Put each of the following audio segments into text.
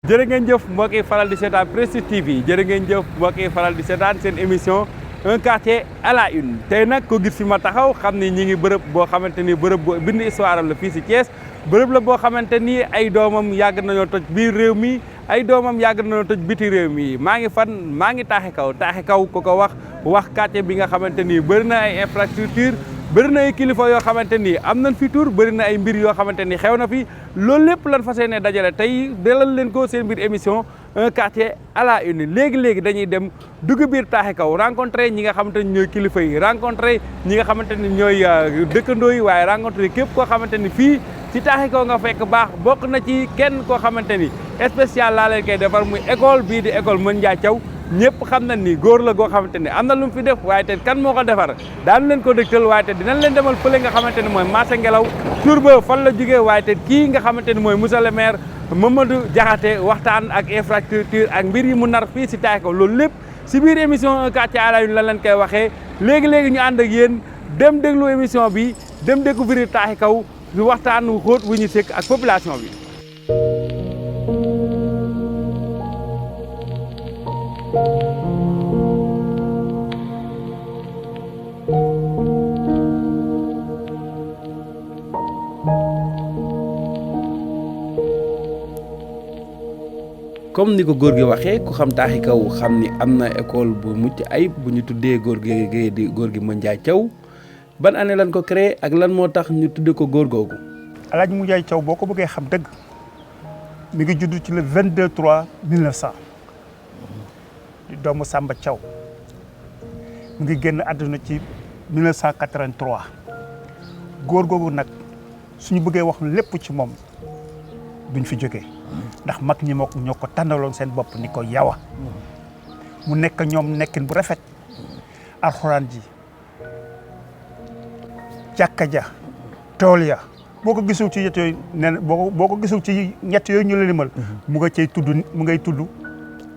jërë ngeen jëf mbokk yi faral di seetaan Prestige TV jërë ngeen jëf mbokk yi faral di seetaan seen émission un quartier à la une tey nag ko gis fi ma taxaw xam ni ñi ngi bërëb boo xamante ni bërëb boo bind histoire la fii si Thiès bërëb la boo xamante ni ay doomam yàgg nañoo toj biir réew mi ay doomam yàgg nañoo toj biti réew mi maa ngi taaxi kaw ku ko wax quartier bi nga xamante ni bëri na ay infrastructure bëri na ay kilifa yoo xamante ni am nañ fi tur bëri na ay mbir yoo xamante ni xew na fi loolu lépp lan fas yéene dajale tey dalal leen ko seen biir émission un quartier à la une léegi dañuy dem dugg biir taaxi kaw rencontré ñi nga xamante ni ñooy kilifa yi rencontré ñi nga xamante ni ñooy dëkkandoo yi waaye rencontré képp koo xamante ni fii ci taaxi kaw nga fekk baax bokk na ci kenn koo xamante ni spécial laa leen koy defar muy école bii di école Mën Ndiaye Thiaw ñëpp xam nañ ni góor la goo xamante ni am na lu mu fi def waaye te kan moo ko defar daanu leen ko dëgtal waaye te dinañ leen demal fële nga xamante ni mooy marché Ngelaw tur ba fan la jógee waaye te kii nga xamante ni mooy monsieur le maire Mamadou Diakhaté waxtaan ak infrastructure ak mbir yi mu nar fii si taaxi kaw loolu lépp si biir émission un quartier à la une la leen koy waxee léegi ñu ànd ak yéen dem déglu émission bi dem découvrir taaxi kaw waxtaan wu xóot wu ñu sekk ak population bi. comme ni ko góor gi waxee ku xam taaxi kaw xam ni am na école bu mucc ayib bu ñu tuddee góor gi Mën Ndiaye Thiaw ban année lan ko créé ak lan moo tax ñu tuddee ko góor googu. Alaaji Mën Ndiaye Thiaw boo ko bëggee xam dëgg mi ngi judd ci le 22/3/1900 di doomu Samba Thiaw mu ngi génn àdduna ci 1983 góor googu nag suñu bëggee wax lépp ci moom duñ fi jógee ndax mag ñi ñoo ko tànnaloon seen bopp ni ko yawa mu nekk ñoom nekkin bu rafet alxuraan ji jàkka ja tool ya boo ko gisul ci ñett yooyu nee na boo ko gisul ci ñett yooyu ñu la limal mu ngay tudd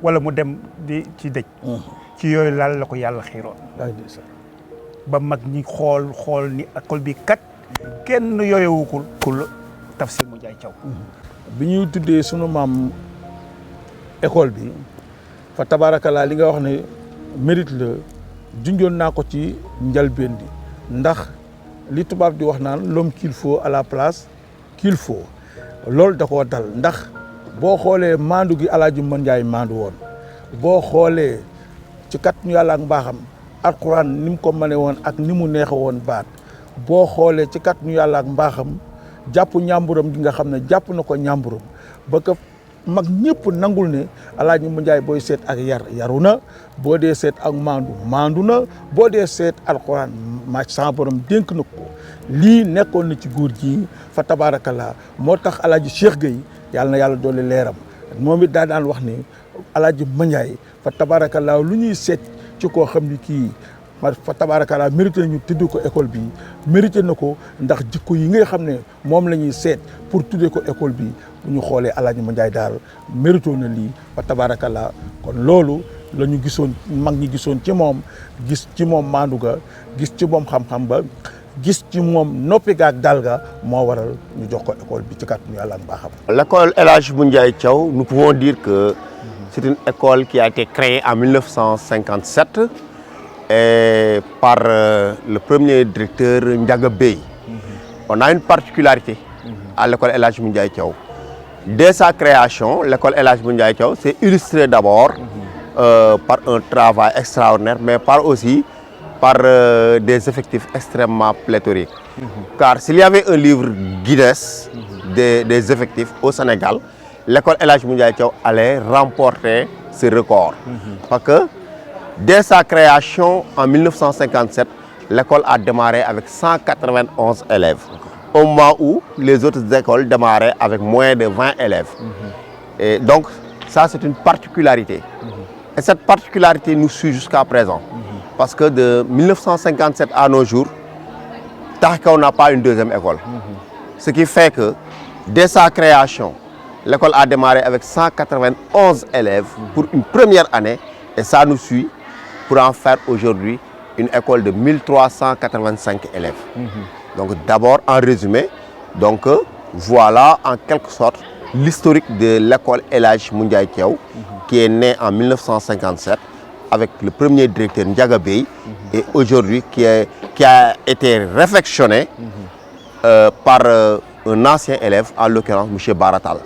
wala mu dem di ci dëj ci yooyu laal la ko yàlla xiiroon ba mag ñi xool ni école bi kat kenn yooyewukul kul Tafsir Mën Ndiaye Thiaw bi ñuy tuddee sunu maam école bi fa tabaarakallaa li nga wax ne mérite la junjoon naa ko ci njalbeen bi ndax li tubaab di wax naan l'homme qu'il faut à la place qu'il faut loolu da koo dal ndax boo xoolee maandu gi Alaaji Mën Ndiaye maandu woon boo xoolee ci kat ñu yàlla ak mbaaxam alxuraan ni mu ko mëne woon ak ni mu neexe woon baat boo xoolee ci kat ñu yàlla ak mbaaxam jàpp ñàmburam gi nga xam ne jàpp na ko ñàmburam ba ko mag ñëpp nangul ne Alaaji Mën Ndiaye booy seet ak yaru na boo dee seet ak maandu na boo dee seet alxuraan ma sa borom dénk na ko lii nekkoon na ci góor gi fa tabaarakallaa moo tax Alaaji Cheikh Gueye yàlla na yàlla doole leeram moom it daa daan wax ni Alaaji Mën Ndiaye fa tabaarakallaa lu ñuy seet ci koo xam ni kii fa tabaarakallaa mérité nañu tudd ko école bi mérité na ko ndax jikko yi nga xam ne moom la ñuy seet pour tuddee ko école bi bu ñu xoolee Alaaji Mën Ndiaye daal mérité na lii fa tabaarakallaa kon loolu la ñu gisoon mag ñi gisoon ci moom gis ci moom maandu ga gis ci moom xam-xam ba gis ci moom noppi ga ak dal ga moo waral ñu jox ko école bi ci kàttanu Yàlla ak mbaaxam. L'école El Hadji Mën Ndiaye Thiaw, nous pouvons dire que c'est une école qui a été créée en 1957 et par le premier directeur Ndiaga Bey. On a une particularité à l'école El Hadji Mën Ndiaye Thiaw. Dès sa création, l'école El Hadji Mën Ndiaye Thiaw s'est illustrée d'abord par un travail extraordinaire, mais par des effectifs extrêmement pléthoriques. Car s'il y avait un livre Guinness des effectifs au Sénégal, l'école El Hadji Mën Ndiaye Thiaw allait remporter ce record. Parce que dès sa création en 1957, l'école a démarré avec 191 élèves. Au moment où les autres écoles démarraient avec moins de 20 élèves. Et donc, ça c'est une particularité. Et cette particularité nous suit jusqu'à présent. Parce que de 1957 à nos jours, taaxi kaw n'a pas une deuxième école. Ce qui fait que dès sa création, l'école a démarré avec 191 élèves pour une première année. Et ça nous suit pour en faire aujourd'hui une école de 1385 élèves. Donc d'abord, en résumé, donc voilà en quelque sorte l'historique de l'école El Hadj Moundiaye Thiaw, qui est née en 1957 avec le premier directeur Ndiaga Bey, et aujourd'hui qui a été réfectionné par un ancien élève, en l'occurrence M. Baratal.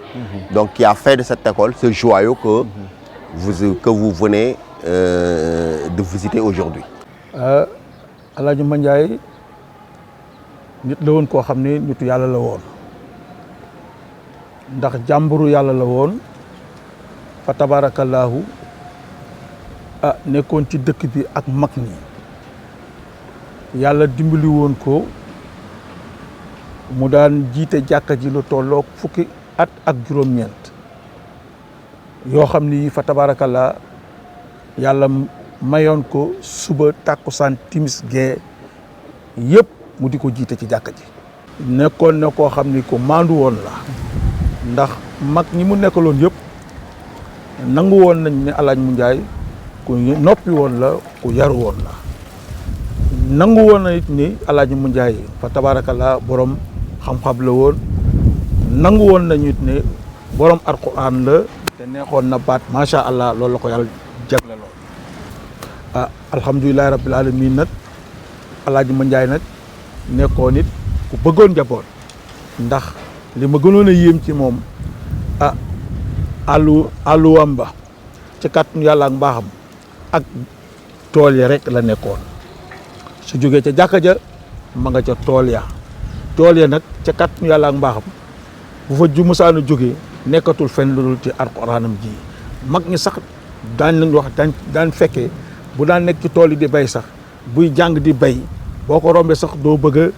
Donc qui a fait de cette école ce joyau que vous venez de visiter aujourd'hui. El Hadj Moundiaye nit la woon koo xam ne nitu yàlla la woon ndax jàmburu yàlla la woon fa tabarakallahu nekkoon ci dëkk bi ak mag ñi yàlla dimbali woon ko mu daan jiite jàkka ji lu tolloog fukki at ak juróom-ñeent yoo xam ni fa tabarakallah yàlla mayoon ko suba tàkkusaan timis gee yëpp mu di ko jiite ci jàkka ji nekkoon na koo xam ni ko maandu woon la ndax mag ñi mu nekkaloon yëpp nangu woon nañ ne El Hadj Moundiaye ku noppi woon la ku yaru woon la nangu woon na it ni El Hadj Moundiaye fa tabarakallah borom xam-xam la woon nangu woon nañu it ne borom alquran la te neexoon na baat macha allah loolu la ko yàlla jagle lool alhamdulilahi rabbil alamin nag El Hadj Moundiaye nag nekkoon it ku bëggoon njaboot ndax li ma gënoon a yéem ci moom àlluwam ba ci kàttanu yàlla ak mbaaxam ak tool ya rek la nekkoon su jógee ca jàkka ja ma nga ca tool ya nag ca kàttanu yàlla ak mbaaxam bu fa ju musaana jógee nekkatul fenn lu dul ci alxuraanam ji mag ñi sax daan nañ wax daan fekkee bu daan nekk ci tool yi di bay sax buy jàng di bay boo ko rombee sax doo bëgg a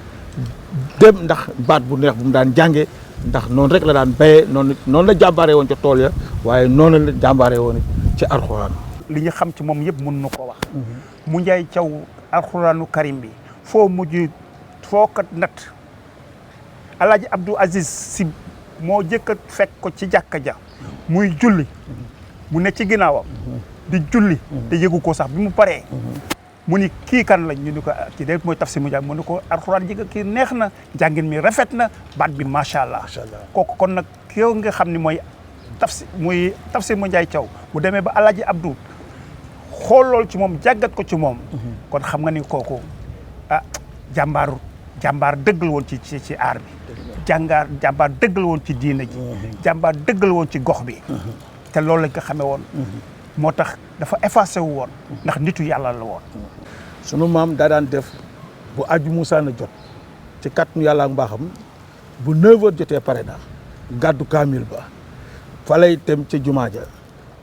dem ndax baat bu neex bu mu daan jànge ndax noonu rek la daan bayee noonu la jàmbaaree woon ca tool ya waaye noonu la jàmbaaree woon ci alxuraan. li ñu xam ci moom yëpp mën na ko wax. Moundiaye Thiaw alxuraanu karim bi foo ko nat El Hadj Abdou Aziz Sy moo jëkk a fekk ko ci jàkka ja muy julli mu ne ci ginnaawam di julli te yëgu ko sax bi mu paree mu ni kii kan lañ ñu ni ko kii de mooy Tafsir Moundiaye mu ni ko alxuraan ji kii neex na jàngin mi rafet na baat bi macha allah kooku kon nag yow nga xam ni mooy Tafsir Moundiaye Thiaw bu demee ba El Hadj Abdou xool lool ci moom jàggat ko ci moom kon xam nga ni kooku jàmbaar dëggal woon ci aar bi jàmbaar dëggal woon ci diina ji jàmbaar dëggal woon ci gox bi te loolu lañ ko xamee woon moo tax dafa effacé wu woon ndax nitu yàlla la woon sunu maam daa daan def bu aju Musaa na jot ci kàttanu yàlla ak mbaaxam bu 9h jotee pare na gàddu kaamil ba fa lay dem ca jumaa ja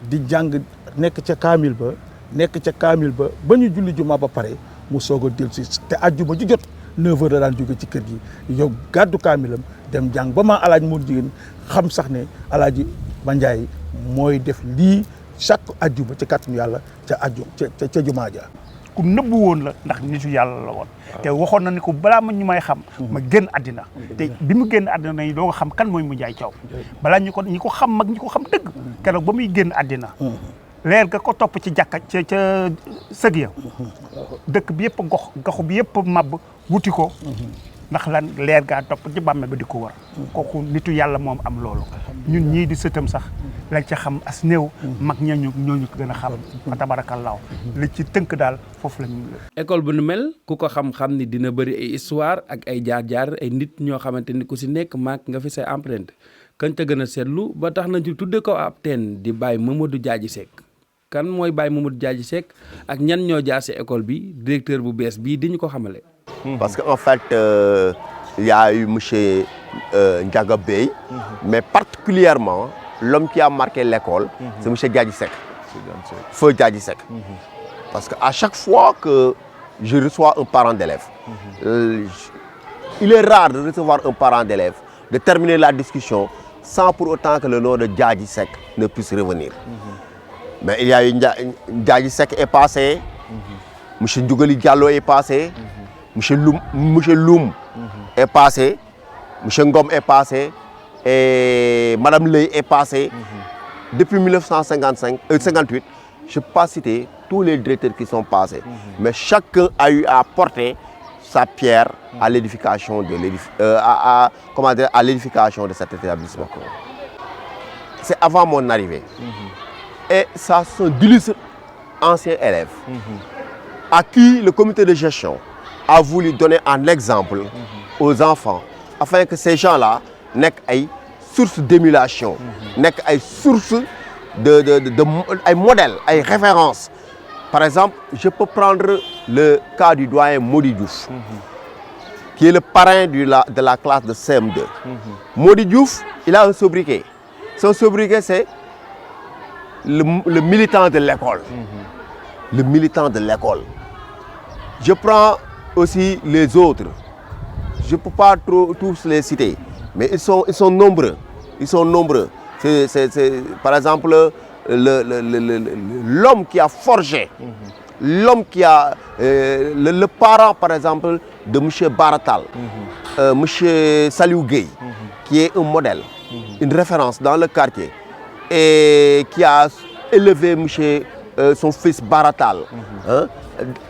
di jàng nekk ca kaamil ba ba ñu julli jumaa ba pare mu soog a dellu si te àjjuma ju jot 9h da daan jóge ci kër gi yow gàddu kaamilam dem jàng ba maa alaaj moo jigéen xam sax ne Alaaji Moundiaye mooy def lii chaque àjjuma ci kàttanu yàlla ca jumaa ja ku nëbbu woon la ndax nitu yàlla la woon te waxoon na ni ko balaa ma ñu may xam ma génn àddina te bi mu génn àddina nañu doo nga xam kan mooy Moundiaye Thiaw balaa ñi ko xam mag ñi ko xam dëgg keroog ba muy génn àddina leer ga ko topp ci jàkka ca sëg ya dëkk bi yëpp gox bi yëpp màbb wuti ko ndax lan leer gaa topp ci bàmme ba di ko war kooku nitu yàlla moom am loolu ñun ñii di sëtam sax lañ ca xam as néew mag ñooñu ko gën a xam fa tabarakallaahu li ci tënk daal foofu la ñu école bu nu mel ku ko xam-xam ni dina bëri ay histoire ak ay jaar-jaar ay nit ñoo xamante ni ku si nekk maak nga fi say empreinte kañ ca gën a seetlu ba tax na ci tudde ko ab teen di Baye Mamadou Diadji Seck kan mooy Baye Mamadou Diadji Seck ak ñan ñoo jaar si école bi directeur bu bees bii di ñu ko xamale. Parce qu'en fait, il y a eu M. Ndiaga Bey, mais particulièrement, l'homme qui a marqué l'école, c'est M. Diadji Seck. Feu Diadji Seck. Parce qu'à chaque fois que je reçois un parent d'élève, il est rare de recevoir un parent d'élève, de terminer la discussion sans pour autant que le nom de Diadji Seck ne puisse revenir. Mais il y a eu Diadji Seck est passé, M. Ndougali Diallo est passé, Monsieur Loum est passé, Monsieur Ngom est passé et Madame Ley est passée. Depuis 1958, je ne peux pas citer tous les directeurs qui sont passés, mais chacun a eu à porter sa pierre à l'édification de l'édification de cet établissement. c'est avant mon arrivée. Et ça sont d'illustres anciens élèves à qui le comité de gestion a voulu donner un exemple aux enfants afin que ces gens-là n'aient une source d'émulation, n'aient une source de modèle, une référence. Par exemple, je peux prendre le cas du doyen Mody Diouf, qui est le parrain de la classe de CM2. Mody Diouf, il a un sobriquet. Son sobriquet, c'est le militant de l'école. Le militant de l'école. Je prends aussi les autres. Je ne peux pas tous les citer, mais ils sont nombreux. Ils sont nombreux. Par exemple, l'homme qui a forgé, l'homme qui a... le parent, par exemple, de M. Baratal, M. Saliou Gueye, qui est un modèle, une référence dans le quartier, et qui a élevé son fils Baratal,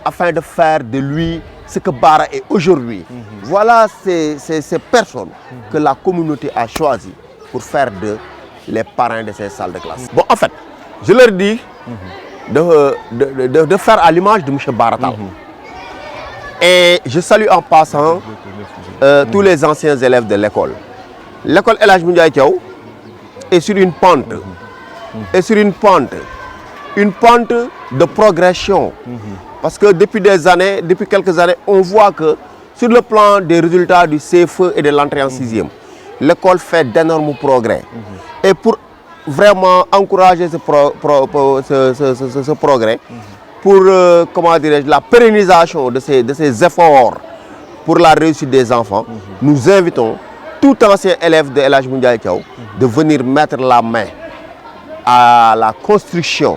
afin de faire de lui ce que Bara est aujourd'hui. Voilà ces personnes que la communauté a choisi pour faire les parrains de ces salles de classe. Bon, en fait, je leur dis de faire à l'image de M. Baratal. Et je salue en passant tous les anciens élèves de l'école. L'école El Hadj Moundiaye Thiaw est sur une pente. Et sur une pente de progression. Parce que depuis quelques années, on voit que sur le plan des résultats du CFE et de l'entrée en 6e, l'école fait d'énormes progrès. Et pour vraiment encourager ce progrès, pour comment dirais-je, la pérennisation de ces efforts pour la réussite des enfants, nous invitons tout ancien élève de El Hadj Moundiaye Thiaw de venir mettre la main à la construction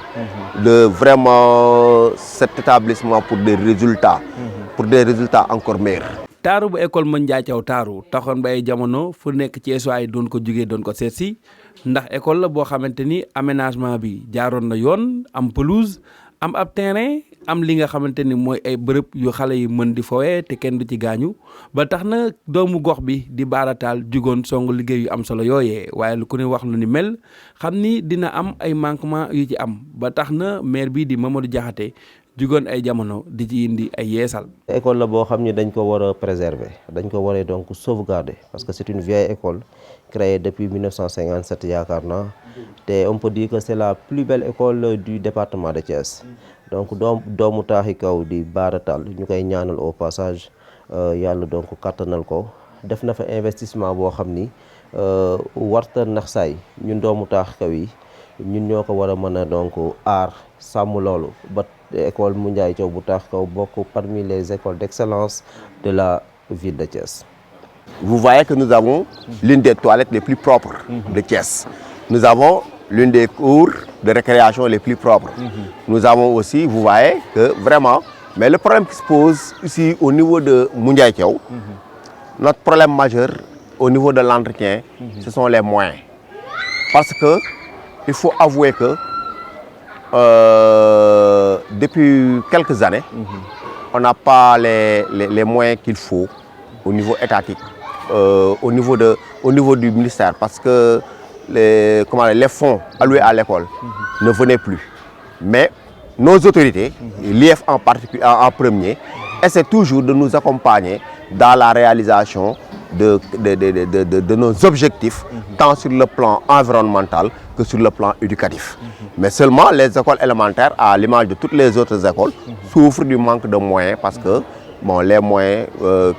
de vraiment cet établissement pour des résultats encore meilleurs. taaru bu école Moundiaye Thiaw taaru taxoon ba ay jamono fu nekk ci SOA doon ko jugee doon ko seet si ndax école la boo xamante ni aménagement bi jaaroon na yoon am pelouse am ab terrain am li nga xamante ni mooy ay bërëb yu xale yi mën di fowee te kenn du ci gaañu ba tax na doomu gox bi di baarataal jugoon song liggéey yu am solo yooyee waaye lu ku ne wax lu ni mel xam ni dina am ay manquement yu ci am ba tax na maire bii di Mamadou Diakhaté jugoon ay jamono di ci indi ay yeesal. école la boo xam ni dañ ko war a préserver dañ ko war a donc sauvegarder parce que c'est une vieille école créée depuis 1957 yaakaar naa te on peut dire que c'est la plus belle école du département de Thiès donc doomu taaxi kaw di baaratal ñu koy ñaanal au passage yàlla donc kattanal ko def na fa investissement boo xam ni warta nax saay ñun doomu taaxi kaw yi ñun ñoo ko war a mën a donc aar sàmm loolu ba école Moundiaye Thiaw bu taaxi kaw bokk parmi les écoles d'excellence de la ville de Thiès. Vous voyez que nous avons l'une des toilettes les plus propres de Thiès. Nous avons l'une des cours de récréation les plus propres. Nous avons aussi, vous voyez, que vraiment, mais le problème qui se pose ici au niveau de Moundiaye Thiaw, notre problème majeur au niveau de l'entretien, ce sont les moyens. Parce que il faut avouer que depuis quelques années, on n'a pas les moyens qu'il faut au niveau étatique, au niveau du ministère, parce que les fonds alloués à l'école ne venaient plus. Mais nos autorités, l'IF en particulier en premier, essaient toujours de nous accompagner dans la réalisation de nos objectifs, tant sur le plan environnemental que sur le plan éducatif. Mais seulement les écoles élémentaires, à l'image de toutes les autres écoles, souffrent du manque de moyens parce que les moyens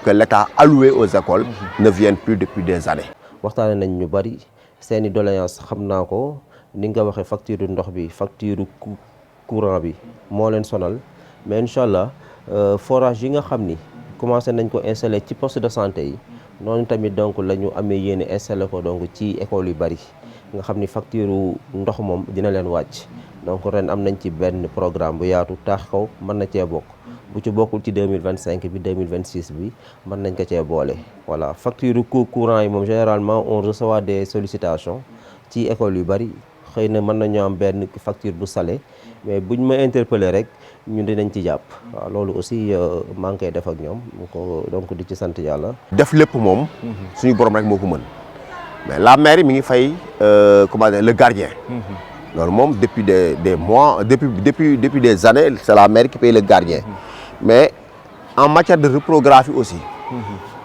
que l'État a alloués aux écoles ne viennent plus depuis des années. waxtaane nañ ñu bari seeni doléance xam naa ko ni nga waxee facture ndox bi facture courant bi moo leen sonal mais incha allah forage yi nga xam ni commencé nañ ko installer ci poste de santé yi noonu tamit donc la ñu amee yéene installer ko donc ci école yu bari nga xam ni facture ndox moom dina leen wàcc donc ren am nañ ci benn programme bu yaatu taax kaw mën na cee bokk bu ci bokkul ci 2025 bi 2026 bi mën nañ ko cee boole voilà facture courant yi moom généralement on reçoit des sollicitations ci école yu bari xëy na mën nañu am benn facture bu salé mais buñ ma interpeller rek ñun dinañ ci jàpp waaw loolu aussi maa ngi koy def ak ñoom donc di ci sant yàlla. def lépp moom suñu borom rek moo ko mën mais la mairie mi ngi fay comment dire le gardien. loolu moom depuis des mois depuis des années c'est la mairie qui paye le gardien. mais en matière de reprographie aussi.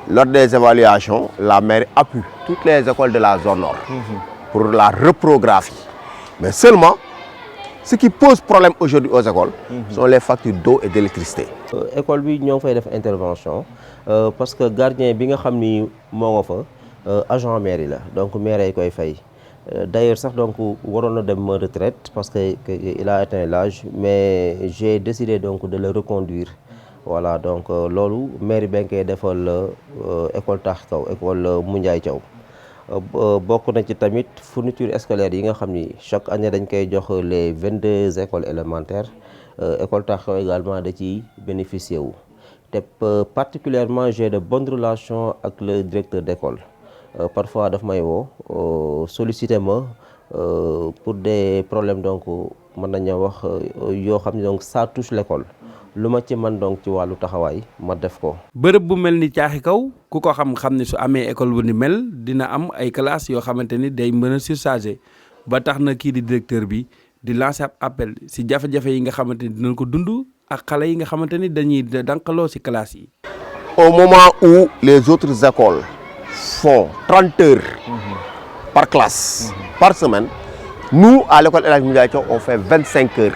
lors des évaluations la mairie appuie toutes les écoles de la zone nord. pour la reprographie. mais seulement ce qui pose problème aujourd'hui aux écoles. sont les factures d'eau et d'électricité. école bi ñoo ngi fay def intervention parce que gardien bi nga xam ni moo nga fa agent mairie la donc mairie yi koy fay d'ailleurs sax donc waroon na dem retraite parce que il a atteint l'âge mais j'ai décidé donc de le reconduire voilà donc loolu mairie ba nga koy defal école Taax Kaw école Moundiaye Thiaw bokk na ci tamit fourniture scolaire yi nga xam ni chaque année dañ koy jox les 22 écoles élémentaires école Taax Kaw également da ciy bénéficier wu te particulièrement j'ai de bonnes relations avec le directeur d'école parfois daf may woo solliciter ma pour des problèmes donc mën nañoo wax yoo xam ne donc ça touche l'école lu ma ci man donc ci wàllu taxawaay ma def ko. bërëb bu mel ni Caaxi Kaw ku ko xam ne su amee école bu ni mel dina am ay classes yoo xamante ni day mën a surchargé ba tax na kii di directeur bi di lancer appel si jafe-jafe yi nga xamante ni dinañ ko dund ak xale yi nga xamante ni dañuy dankaloo si classes yi. au moment où les autres écoles font 30 heures par classe par semaine, nous à l'école El Hadji Moundiaye Thiaw on fait 25 heures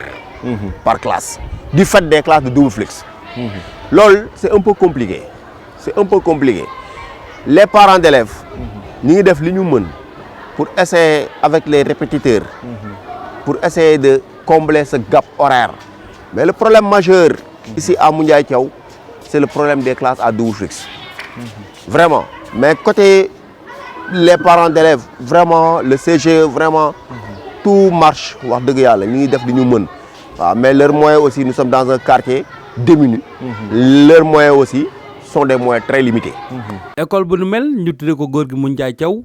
par classe du fait des classes de double flux. Lol, c'est un peu compliqué. C'est un peu compliqué. Les parents d'élèves, nous devons faire ce pour essayer avec les répétiteurs, pour essayer de combler ce gap horaire. Mais le problème majeur ici à Moundiaye Thiaw, c'est le problème des classes à double flux. Vraiment. Mais côté les parents d'élèves, vraiment, le CGE, vraiment, tout marche. Mais leurs moyens aussi, nous sommes dans un quartier démuni. Leurs moyens aussi sont des moyens très limités. École bu nu mel ñu tuddee ko góor gi Moundiaye Thiaw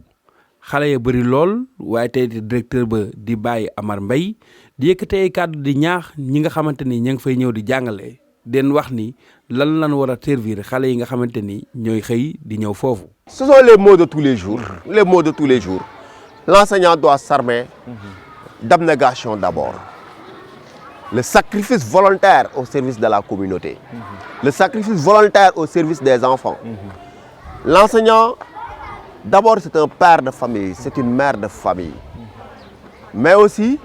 xale ya bëri lool waaye tey directeur ba di Baye Amar Mbaye di yëkkati ay kàddu di ñaax ñi nga xamante ni ña ngi fay ñëw di jàngale den wax ni lan war a servir xale yi nga xamante ni ñooy xëy di ñëw foofu. Ce sont les mots de tous les jours. Les mots de tous les jours. L'enseignant doit s'armer d'abnégation d'abord. Le sacrifice volontaire au service de la communauté. Le sacrifice volontaire au service des enfants. L'enseignant, d'abord c'est un père de famille, c'est une mère de famille. Mais aussi,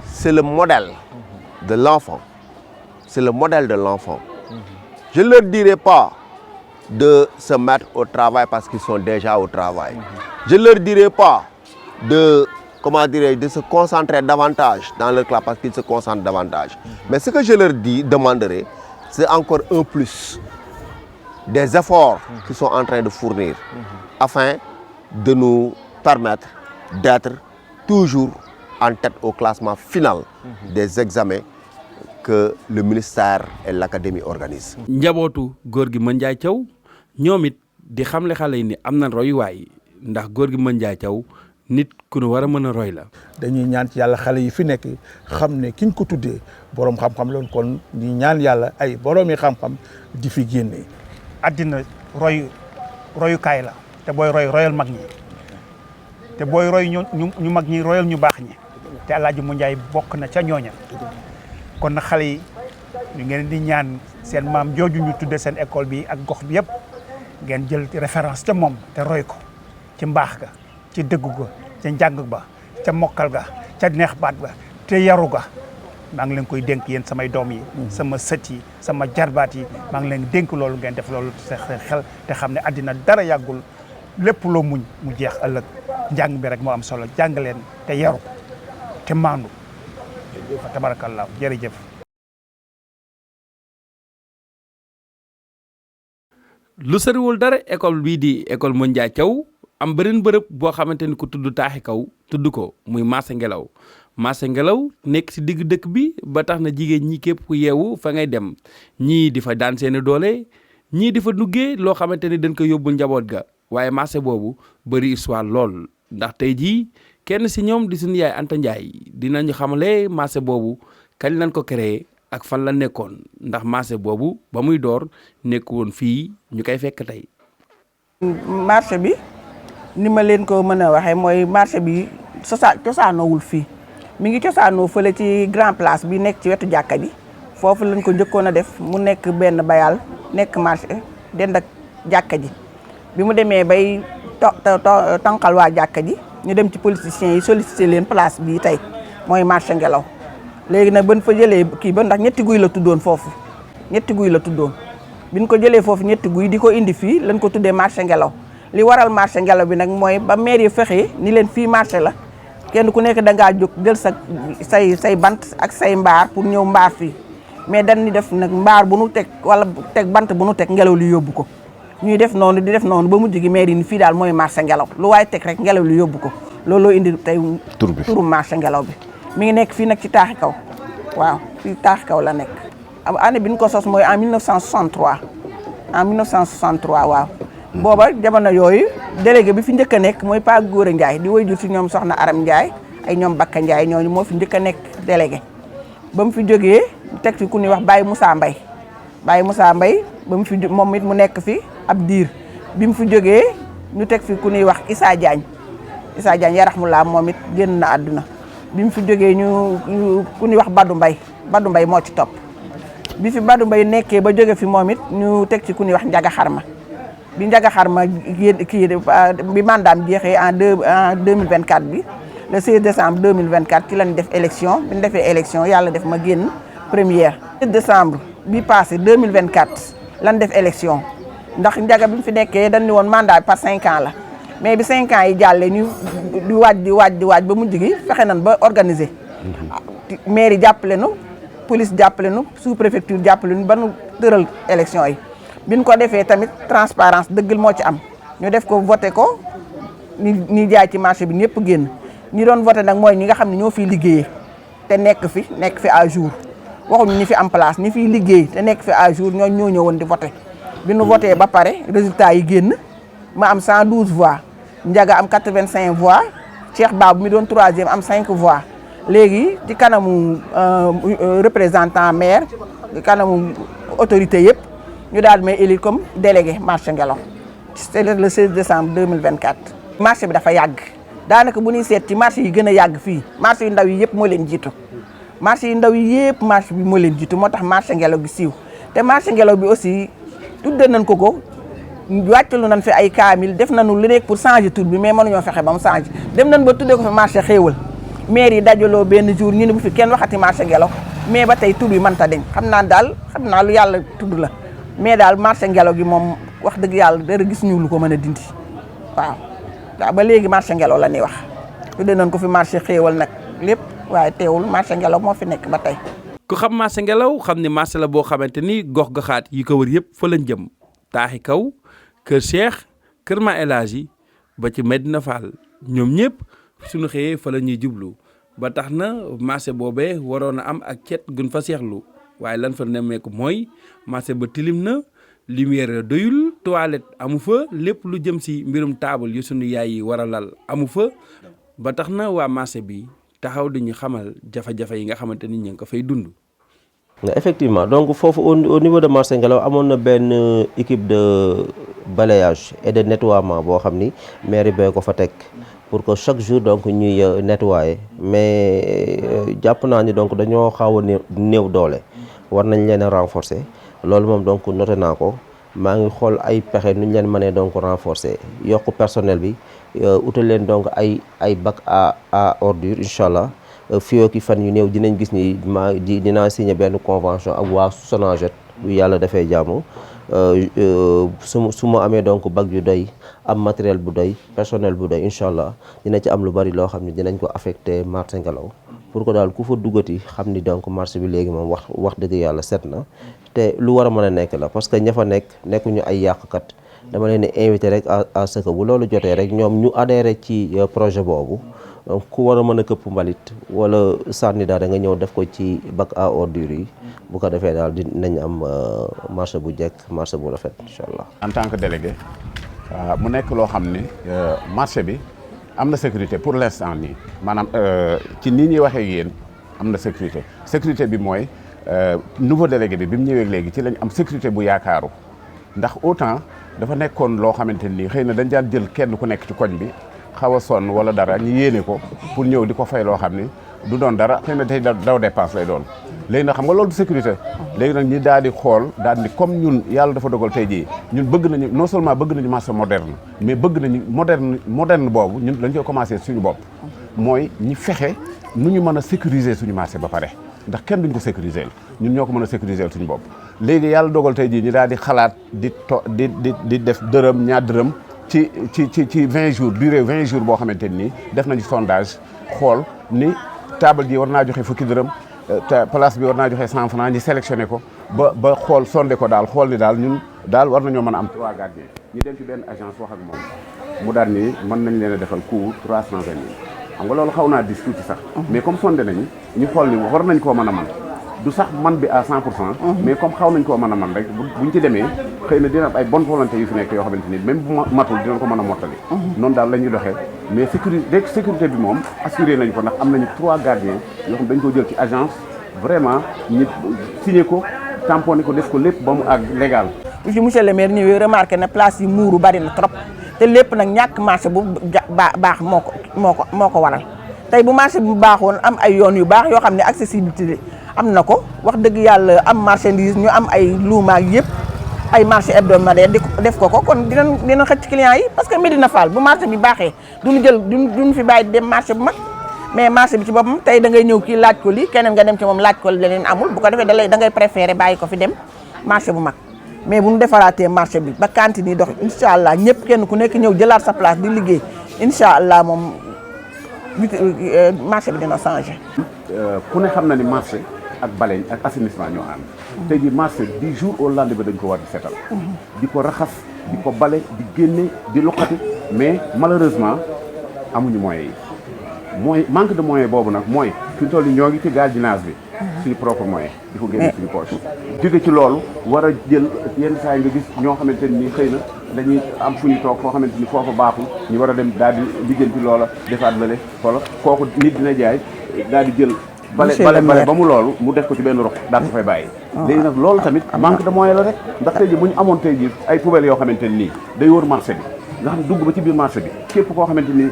c'est le modèle de l'enfant. C'est le modèle de l'enfant. Je ne leur dirai pas de se mettre au travail parce qu'ils sont déjà au travail. Je ne leur dirai pas de, de se concentrer davantage dans leur classe parce qu'ils se concentrent davantage. Mais ce que je leur demanderai, c'est encore un plus des efforts qu'ils sont en train de fournir afin de nous permettre d'être toujours en tête au classement final des examens que le ministère et l'académie organisent. njabootu góor gi Moundiaye Thiaw ñoom it di xamle xale yi ni am na royuwaay ndax góor gi Moundiaye Thiaw nit ku nu war a mën a roy la. dañuy ñaan ci yàlla xale yi fi nekk xam ne kiñ ko tuddee borom xam-xam loon kon ñu ñaan yàlla ay boroomi xam-xam di fi génne. àddina royukaay la te booy royal mag ñi te booy roy ñu mag ñi royal ñu baax ñi te El Hadji Moundiaye bokk na ca ñooña. kon nag xale yi ñu ngeen di ñaan seen maam jooju ñu tudde seen école bi ak gox bi yëpp ngeen jël référence ca moom te roy ko ci mbaax ga ci dëggu ga ca njàng ba ca mokkal ga ca neex baat ga te yaru ga maa ngi leen koy dénk yéen samay doom yi sama sët yi sama jarbaat yi maa ngi leen dénk loolu ngeen def loolu seen xel te xam ne àddina dara yàggul lépp loo muñ mu jeex ëllëg njàng bi rek moo am solo jàng leen te yaru te maandu fa tabarakallah jërëjëf. lu soriwul dara école bii di école Moundiaye Thiaw am beneen bërëb boo xamante ni ku tudd Taaxi Kaw tudd ko muy marché Ngelaw marché Ngelaw nekk si digg dëkk bi ba tax na jigéen ñi képp ku yeewu fa ngay dem ñii di fa daan seeni doole ñii di fa duggee loo xamante ni dañ ko yóbbul njaboot ga waaye marché boobu bëri histoire lool ndax tey jii kenn si ñoom di suñu yaay Anta Ndiaye dinañu xamale marché boobu kañ lañ ko créé ak fan la nekkoon ndax marché boobu ba muy door nekk woon fii ñu koy fekk tey. marché bi ni ma leen ko mën a waxee mooy marché bi cosaanoowul fii mi ngi cosaanoo fële ci grand place bi nekk ci wetu jàkka ji foofu lañ ko njëkkoon a def mu nekk benn bayal nekk marché dend ak jàkka ji bi mu demee bay tànqal waa jàkka ji ñu dem ci politiciens yi sollicité leen place bii tey mooy marché Ngelaw léegi nag ban fa jëlee kii ba ndax ñetti guy la tuddoon foofu ñetti guy la tuddoon biñ ko jëlee foofu ñetti guy di ko indi fii lañ ko tuddee marché Ngelaw li waral marché Ngelaw bi nag mooy ba maire yi fexee ni leen fii marché la kenn ku nekk da ngaa jóg jël say bant ak say mbaar pour ñëw mbaar fii mais dañ ni def nag mbaar bu nu teg wala teg bant bu nu teg ngelaw li yóbbu ko ñuy def noonu di def noonu ba mujj gi maire yi ni fii daal mooy marché Ngelaw lu waaye teg rek ngelaw li yóbbu ko looloo indi tey turu marché Ngelaw bi mi ngi nekk fii nag ci taaxi kaw waaw fii taaxi kaw la nekk année bi ñu ko sos mooy en 1963 en 1963 waaw booba jamono yooyu délégué bi fi njëkk a nekk mooy Pa Góora Ndiaye di waajur ci ñoom soxna Aram Ndiaye ay ñoom Bakka Ndiaye ñooñu moo fi njëkk a nekk délégué ba mu fi jógee teg fi ku ñuy wax Baye Moussa Mbaye Baye Moussa Mbaye ba mu fi moom it mu nekk fi ab diir bi mu fi jógee ñu teg fi ku ñuy wax Issa Diagne Issa Diagne yaraxmulaa moom it génn na àdduna bi mu fi jógee ñu ku ñuy wax Badou Mbaye moo ci topp bi fi Badou Mbaye nekkee ba jóge fi moom it ñu teg ci ku ñuy wax Njaga Xarma bi Njaga Xarma kii bi mandaam jeexee en 2024 bi le 16 décembre 2024 ci lañ def élection bi ñu defee élection yàlla def ma génn première. 16 décembre bi passé 2024 lañ def élection ndax Njaga bi mu fi nekkee dañ ni woon mandat bi par 5 ans la mais bi 5 ans yi jàllee ñu di waaj ba mujj gi fexe nañ ba organiser. maire yi jàppale nu police jàppale nu sous préfecture jàppale nu ba nu tëral élection yi. bi ñu ko defee tamit transparence dëggal moo ci am ñu def ko voté ko ñi jaay ci marché bi ñëpp génn ñi doon voté nag mooy ñi nga xam ne ñoo fiy liggéeyee te nekk fi à jour waxuñu ñi fi am place ñi fiy liggéey te nekk fi à jour ñoo ñëwoon di voté bi ñu voté ba pare résultat yi génn ma am 112 voix Ndiaga am 85 voix Cheikh Babou mi doon 3e am 5 voix léegi ci kanamu représentant maire kanamu autorité yëpp ñu daal may élire comme délégué marché Ngelaw c'est le 16 décembre 2024. marché bi dafa yàgg daanaka bu ñuy seet ci marché yi gën a yàgg fii marché yu ndaw yi yëpp moo leen jiitu marché yu ndaw yi yëpp marché bi moo leen jiitu moo tax marché Ngelaw gi siiw te marché Ngelaw bi aussi tudde nañ ko wàccalu nañ fi ay kaamil def nañu lu nekk pour changer tur bi mais mënuñoo fexe ba mu changer dem nañ ba tuddee ko fi marché xéewal maire yi dajaloo benn jour ñu ne bu fi kenn waxati marché Ngelaw mais ba tey tur bi mënta deñ xam naa lu yàlla tudd la mais daal marché Ngelaw gi moom wax dëgg yàlla dara gis ñu lu ko mën a dindi waaw ba léegi marché Ngelaw la ñuy wax tuddee nañ ko fi marché xéewal nag lépp waaye teewul marché Ngelaw moo fi nekk ba tey. ku xam marché Ngelaw xam ni marché la boo xamante ni gox-goxaat yi ko wër yëpp fa lañ jëm taaxi kaw kër Cheikh kër Ma El Hadji ba ci Medina Fall ñoom ñëpp suñu xëyee fa la ñuy jublu ba tax na marché boobee waroon a am ak cet gun fa seexlu waaye lan fa nemmeeku mooy marché ba tilim na lumière doyul toilette amu fa lépp lu jëm si mbirum taabal yu sunu yaay yi war a lal amu fa ba tax na waa marché bi taxaw di ñu xamal jafe-jafe yi nga xamante ni ñu ngi ko fay dund. effectivement donc foofu au niveau de marché Ngelaw amoon na benn équipe de balayage et de nettoiement boo xam ni mairie bee ko fa teg pour que chaque jour donc ñuy nettoyer mais jàpp naa ni donc dañoo xaw a néew doole war nañ leen a renforcer loolu moom donc noté naa ko maa ngi xool ay pexe nu ñu leen mënee donc renforcer yokk personnel bi utal leen donc ay bac à ordure incha allah fii ak fan yu néew dinañ gis ni dinaa signé benn convention ak waa Sonaget bu yàlla dafay jàmm su ma amee donc bac yu doy am matériel bu doy personnel bu doy incha allah dina ci am lu bari loo xam ne dinañ ko affecté marché Ngelaw pour que daal ku fa duggati xam ni donc marché bi léegi moom wax dëgg yàlla set na te lu war a mën a nekk la parce que ña fa nekkuñu ay yàqkat dama leen di invité rek à ce que bu loolu jotee rek ñoom ñu adhéré ci projet boobu donc ku war a mën a këpp mbalit wala sànni daal da nga ñëw def ko ci bac à ordures yi bu ko defee daal dinañ am marché bu jekk marché bu rafet incha allah. en tant que délégué mu nekk loo xam ne marché bi am na sécurité pour l'instant nii maanaam ci nii ñuy waxee yéen am na sécurité bi mooy nouveau délégué bi mu ñëwee léegi ci lañ am sécurité bu yaakaaru ndax autant dafa nekkoon loo xamante ni xëy na dañ daan jël kenn ku nekk ci koñ bi xaw a sonn wala dara ñu yéene ko pour ñëw di ko fay loo xam ni du doon dara xëy na tey daw dépense lay doon léegi nag xam nga loolu du sécurité léegi nag ñi daal di xool daal di comme ñun yàlla dafa dogal tey jii ñun bëgg nañu non seulement bëgg nañu marché moderne mais bëgg nañu moderne boobu ñun dañ koy commencé suñu bopp mooy ñi fexe nu ñu mën a sécuriser suñu marché ba pare ndax kenn duñ ko sécuriser ñun ñoo ko mën a sécuriser suñu bopp léegi yàlla dogal tey jii ñu daal di xalaat di def dërëm ñaar dërëm ci 20 jours durée 20 jours boo xamante ni def nañu sondage xool ni table ji war naa joxe fukki dërëm place bi war naa joxe 100 francs ñi sélectionné ko ba xool sondé ko daal xool ni daal ñun daal war nañoo mën a am 3 gardiens ñu dem ci benn agence wax ak moom mu daal ni mën nañ leen a defal coût 320 000 xam nga loolu xaw naa dis tuuti sax mais comme sondé nañu ñu xool ni war nañ koo mën a man du sax man bi à 100%. mais comme xaw nañ koo mën a man rek buñ ci demee xëy na dina ay bonne volonté yu fi nekk yoo xamante ni même bu matul dinañ ko mën a mottali noonu daal la ñuy doxee mais sécurité bi moom assuré nañ ko ndax am nañu 3 gardiens yoo xam dañ ko jël ci agence vraiment ñi signé ko tamponné ko def ko lépp ba mu àgg légal ci monsieur le maire ñëwee remarqué na place yi muuru bari na trop te lépp nag ñàkk marché bu baax moo ko waral tey bu marché bu baaxoon am ay yoon yu baax yoo xam ne accessibilité am na ko wax dëgg yàlla am marchandise ñu am ay luumaak yëpp ay marché hebdomadaire di def ko kon dina xëcc clients yi parce que Médina Fall bu marché bi baaxee duñu fi bàyyi dem marché bu mag mais marché bi ci boppam tey da ngay ñëw kii laaj ko lii keneen nga dem ci moom laaj ko leneen amul bu ko defee da ngay préféré bàyyi ko fi dem marché bu mag mais bu ñu defaraatee marché bi ba cantine yi dox incha allah ñëpp kenn ku nekk ñëw jëlaat sa place di liggéey incha allah moom marché bi dina changé. ku ne xam na ni marché ak bale ak assainissement ñoo ànd. tey jii marché du jour au lendemain dañ ko war di seetal. di ko raxas di ko bale di génne di loqati mais malheureusement amuñu moyens yi manque de moyen boobu nag mooy fi mu toll nii ñoo ngi ci gardiennage bi. suñu propre moyen di ko génne suñu poche. jóge ci loolu war a jël yenn saa yi nga gis ñoo xamante ni xëy na dañuy am fu ñu toog foo xamante ni foofu baaxul ñu war a dem daal di lijjanti loola defaat lale wala kooku nit dina jaay daal di jël. bale ba mu loolu mu def ko ci benn rox daal ko fay bàyyi. léegi nag loolu tamit manque de moyen la rek ndax tey ji bu ñu amoon tey ji ay poubelles yoo xamante ni day wër marché bi nga xam ne dugg ba ci biir marché bi képp koo xamante ni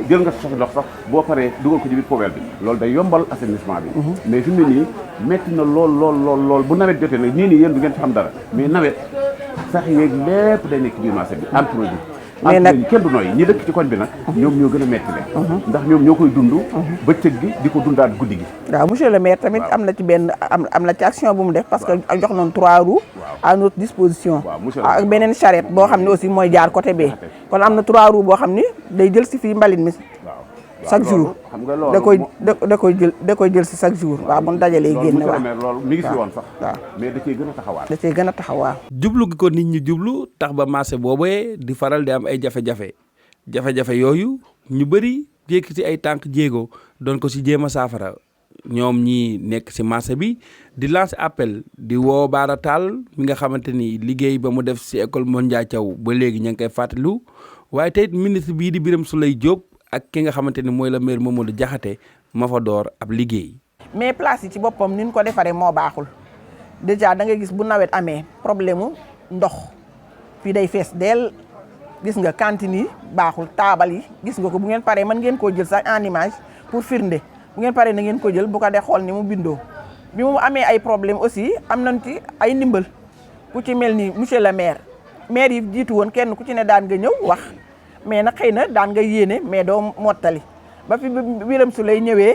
jël nga sa ndox sax boo paree dugal ko ci biir poubelle bi loolu day yombal assainissement bi mais fi mu ne nii metti na lool bu nawet jotee nag nii yéen du ngeen ci xam dara mais nawet sax yeeg lépp day nekk ci biir marché bi entouré bi mais nag kenn du nooy ñi dëkk ci koñ bi nag ñoom ñoo gën a metti leen ndax ñoom ñoo koy dund bëccëg gi di ko dundaat guddi gi waaw monsieur le maire tamit am na ci benn am na ci action bu mu def parce que jox noonu 3 roues à notre disposition ak beneen charrette boo xam ne aussi mooy jaar côté bee kon am na 3 roues boo xam ne day jël si fii mbalit mi chaque jour da koy jël si chaque jour waaw bu ñu dajalee génn waaw loolu mi ngi si woon sax waaw mais da cee gën a taxawaat jublu gi ko nit ñi jublu tax ba marché boobee di faral di am ay jafe-jafe yooyu ñu bëri jékki ci ay tànk jéego doon ko ci jéem a saafara ñoom ñi nekk ci marché bi di lancer appel di woo Bara Tall mi nga xamante ni liggéey ba mu def ci école Mondia Thiaw ba léegi ña ngi koy fàttaliwu waaye tey ministre bii di Birame Souleye Diop ak ki nga xamante ni mooy la maire Mamadou Diakhaté ma fa door ab liggéey. mais place yi ci boppam ni ñu ko defaree moo baaxul déjà da ngay gis bu nawet amee problème mu ndox fii day fees dell gis nga cantine yi baaxul taabal yi gis nga ko bu ngeen paree mën ngeen koo jël sax en image pour firnde bu ngeen paree na ngeen ko jël bu ko dee xool ni mu bindoo bi mu amee ay problème aussi am nañ ci ay ndimbal ku ci mel ni monsieur le maire yi jiitu woon kenn ku ci ne daan nga ñëw wax. mais nag xëy na daan nga yéene mais doo mottali ba fi Birame Souleye ñëwee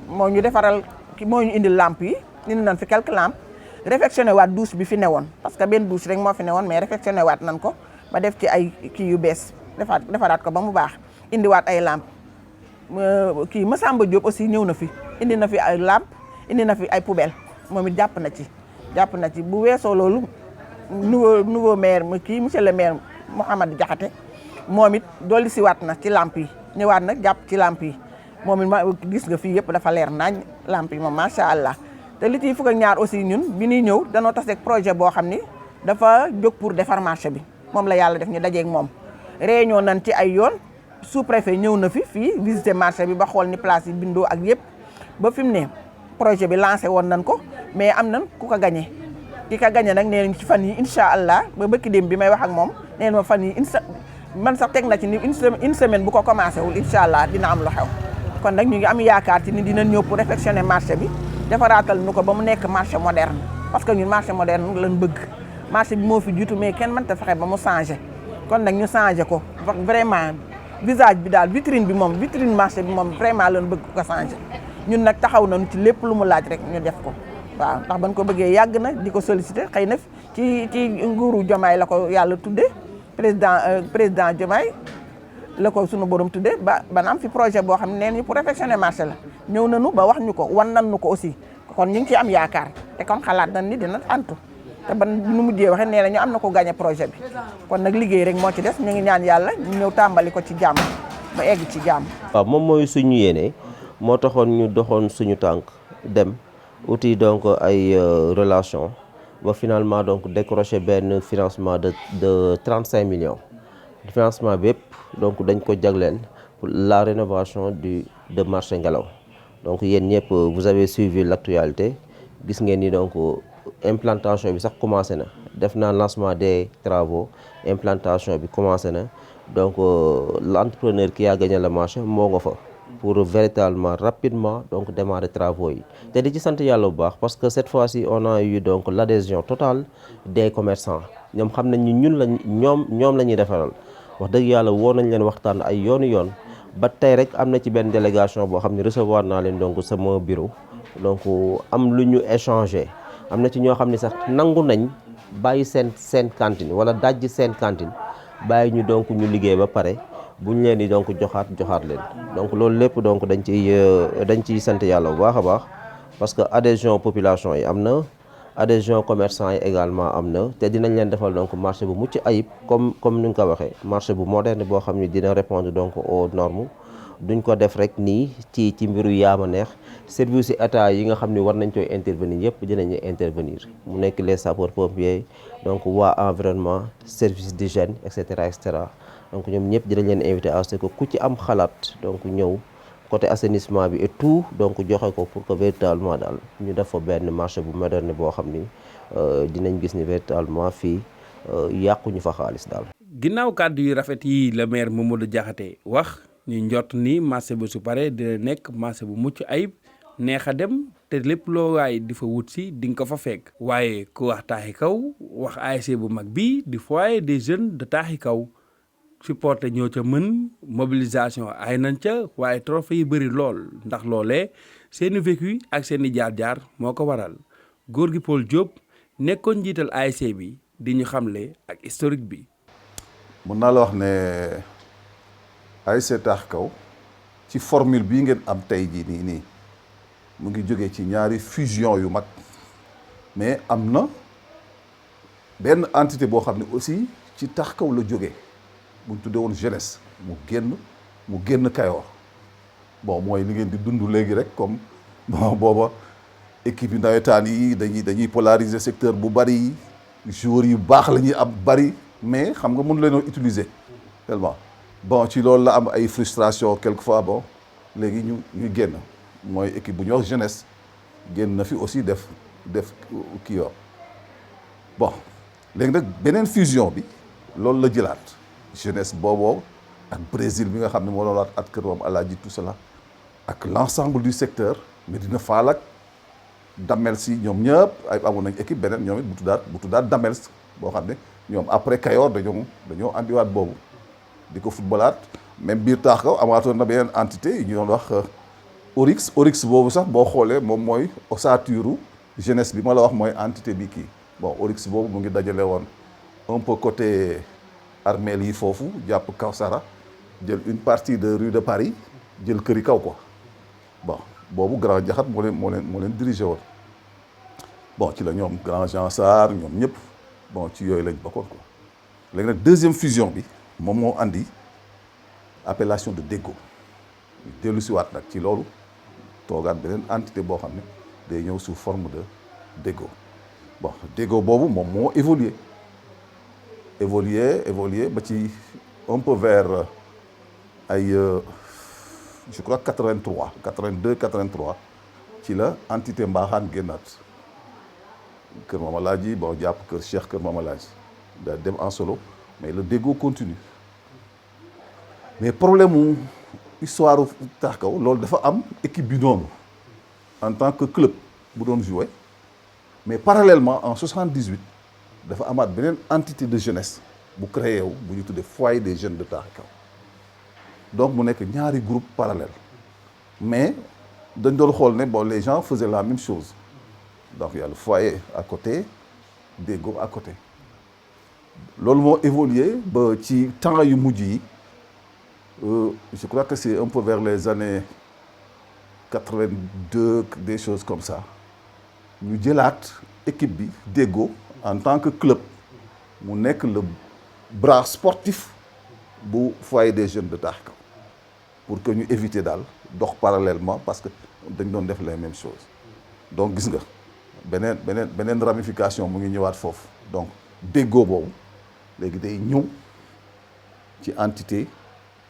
moo ñu defaral moo ñu indil lampe yi indi nañ fi quelques lampes réfectionné waat douche bi fi newoon parce que benn douche rek moo fi newoon mais réfectionné waat nañ ko ba def ci ay kii yu bees defaraat ko ba mu baax indiwaat ay lampes kii Massamba Diop aussi ñëw na fi indi na fi ay lampes indi na fi ay poubelles moom it jàpp na ci bu weesoo loolu nouveau maire kii monsieur le maire Mouhamadou Diakhaté moom it dolli si waat na ci lamp yi ñëwaat nag jàpp ci lamp yi moom it ma gis nga fii yëpp dafa leer nañ lamp yi moom macha allah te li ciy fukk ak ñaar aussi ñun bi ñuy ñëw danoo taseeg projet boo xam ni dafa jóg pour defar marché bi moom la yàlla def ñu dajeeg moom réunion nañ ci ay yoon sous préfet ñëw na fi fii visiter marché bi ba xool ni place yi bindoo ak yëpp ba fi mu ne projet bi lancé woon nañ ko mais am nañ ku ko gagné ki ka gagné nag nee nañ ci fan yi incha allah ba bëkki dem bi may wax ak moom nee na ma fan yi man sax teg na ci ni une semaine bu ko commencé wul incha allah dina am lu xew kon nag ñu ngi am yaakaar ci ni dinañ ñëw pour réfectionner marché bi defaraatal nu ko ba mu nekk marché moderne parce que ñun marché moderne lañ bëgg marché bi moo fi jiitu mais kenn mënta fexe ba mu changé kon nag ñu changé ko vraiment visage bi daal vitrine bi moom vitrine marché bi moom vraiment lañ bëgg ko changé ñun nag taxaw nañu ci lépp lu mu laaj rek ñu def ko waaw ndax ban ko bëggee yàgg na di ko sollicité xëy na ci nguuru Diomaye la ko yàlla tudde président Diomaye la ko sunu borom tudde ba am fi projet boo xam ne nee nañu pour réfectionner marché la ñëw nañu ba wax ñu ko wan nañu ko aussi kon ñu ngi ciy am yaakaar te kon xalaat nañ ni dina antu te ban nu mujjee waxee nee na ñu am na ko gagné projet bi kon nag liggéey rek moo ci des ñu ngi ñaan yàlla ñu ñëw tàmbali ko ci jàmm ba egg ci jàmm. waaw moom mooy suñu yéene moo taxoon ñu doxoon suñu tànk dem uti donc ay relation ba finalement donc décroché benn financement de 35 millions financement bépp donc dañ ko jagleel pour la rénovation de marché Ngelaw donc yéen ñëpp vous avez suivi l'actualité gis ngeen ni donc implantation bi sax commencé na def naa lancement des travaux implantation bi commencé na donc l'entrepreneur qui a gagné le marché moo nga fa pour véritablement rapidement donc démarrer travaux yi te di ci sant yàlla bu baax parce que cette fois-ci on a eu donc l'adhésion totale des commerçants ñoom xam nañ ni ñun lañ ñoom la ñuy defaral wax dëgg yàlla woo nañ leen waxtaan ay yoon ba tey rek am na ci benn délégation boo xam ne recevoir naa leen donc sama bureau donc am lu ñu échanger am na ci ñoo xam ne sax nangu nañ bàyyi seen cantine wala dajji seen cantine bàyyi ñu donc ñu liggéey ba pare bu ñu leen di donc joxaat leen donc loolu lépp donc dañ ciy sant yàlla bu baax a baax parce que adhésion population yi am na adhésion commerçant yi également am na te dinañ leen defal donc marché bu mucc ayib comme ni nga ko waxee marché bu moderne boo xam ne dina répondre donc aux normes duñ ko def rek nii ci mbiru yaama neex service yi état yi nga xam ne war nañ koy intervenir yëpp dinañu intervenir mu nekk les sapeurs pompiers donc waa environnement service d'hygiène et cetera donc ñoom ñëpp dinañ leen invité à ce que ku ci am xalaat donc ñëw côté assainissement bi et tout donc joxe ko pour que véritablement daal ñu def fa benn marché bu moderne boo xam ni dinañ gis ni véritablement fii yàquñu fa xaalis daal. ginnaaw kàddu yu rafet yi la maire Mamadou Diakhaté wax ñu njort ni marché bi su paree dina nekk marché bu mucc ayib neex a dem te lépp loo waay di fa wut si di nga ko fa fekk. waaye ku wax taaxi kaw wax ASC bu mag bii di foyer des jeunes de taaxi kaw. supporter ñoo ca mën mobilisation ay nañ ca waaye trophée yi bëri lool ndax loolee seeni vécu ak seeni jaar-jaar moo ko waral góor gi Paul Diop nekkoon njiital ASC bi di ñu xamle ak historique bi. mun naa la wax ne ASC Taax Kaw ci formule bii ngeen am tey jii nii mu ngi jógee ci ñaari fusion yu mag mais am na benn entité boo xam ne aussi ci Taax Kaw la jógee. bu ñu tuddee woon jeunesse mu génn Kayoor bon mooy li ngeen di dund léegi rek comme bon booba équipe yi nawetaan yi dañuy polariser secteur bu bari joueurs yu baax la ñuy am bari mais xam nga mënu leen utiliser tellement bon ci loolu la am ay frustration quelquefois bon léegi ñu génn mooy équipe bu ñuy wax jeunesse génn na fi aussi def kii yoo bon léegi nag beneen fusion bi loolu la jëlaat. jeunesse booboo ak Brésil bi nga xam ne moo doon at kër moom Alaaji tout cela ak l'ensemble du secteur Medina Fall ak Damels yi ñoom ñëpp ay amoon nañ équipe beneen ñoom it bu tuddaat Damels boo xam ne ñoom après Kayoor dañoo andiwaat boobu di ko footballaat même biir Taax Kaw amaatoon na beneen entité yi ñu doon wax Orix boobu sax boo xoolee moom mooy ossature jeunesse bi ma la wax mooy entité bi kii bon Orix boobu mu ngi dajale woon un peu côté armeel yi foofu jàpp Kawsara jël une partie de rue de Paris jël këri kaw quoi bon boobu grand jaxat moo leen dirigé woon bon ci la ñoom grand Jean Sarr ñoom ñëpp bon ci yooyu lañ bokkoon quoi léegi nag deuxième fusion bi moom moo andi appellation de Déggo ñu dellu si waat nag ci loolu toogaat beneen entité boo xam ne day ñëw sous forme de Déggo bon Déggo boobu moom moo évolué ba ci un peu vers ay je crois 82 83 ci la entité Mbaaxaan génnaat Kër Mamalaaji bon jàpp Kër Cheikh Kër Mamalaaji da dem en solo mais le déggoo continue mais problème mu histoire Taax Kaw loolu dafa am équipe bi noonu en tant que club bu doon jouer mais parallèlement en 78 dafa amaat beneen entité de jeunesse bu créé wu bu ñu tuddee foyer des jeunes de Taax Kaw donc mu nekk ñaari groupe parallèle mais dañ doon xool ne bon les gens faisaient la même chose donc il y a le foyer à côté Déggo à côté loolu moo évolué ba ci temps yu mujj yi je crois que c'est un peu vers les années 82 des choses comme ça ñu jëlaat équipe bi Déggo en tant que club mu nekk le bras sportif bu foyer des jeunes de Taax Kaw pour que ñu éviter daal dox parallèlement parce que dañ doon def les mêmes choses donc gis nga beneen ramification mu ngi ñëwaat foofu donc Déggo boobu léegi day ñëw ci entité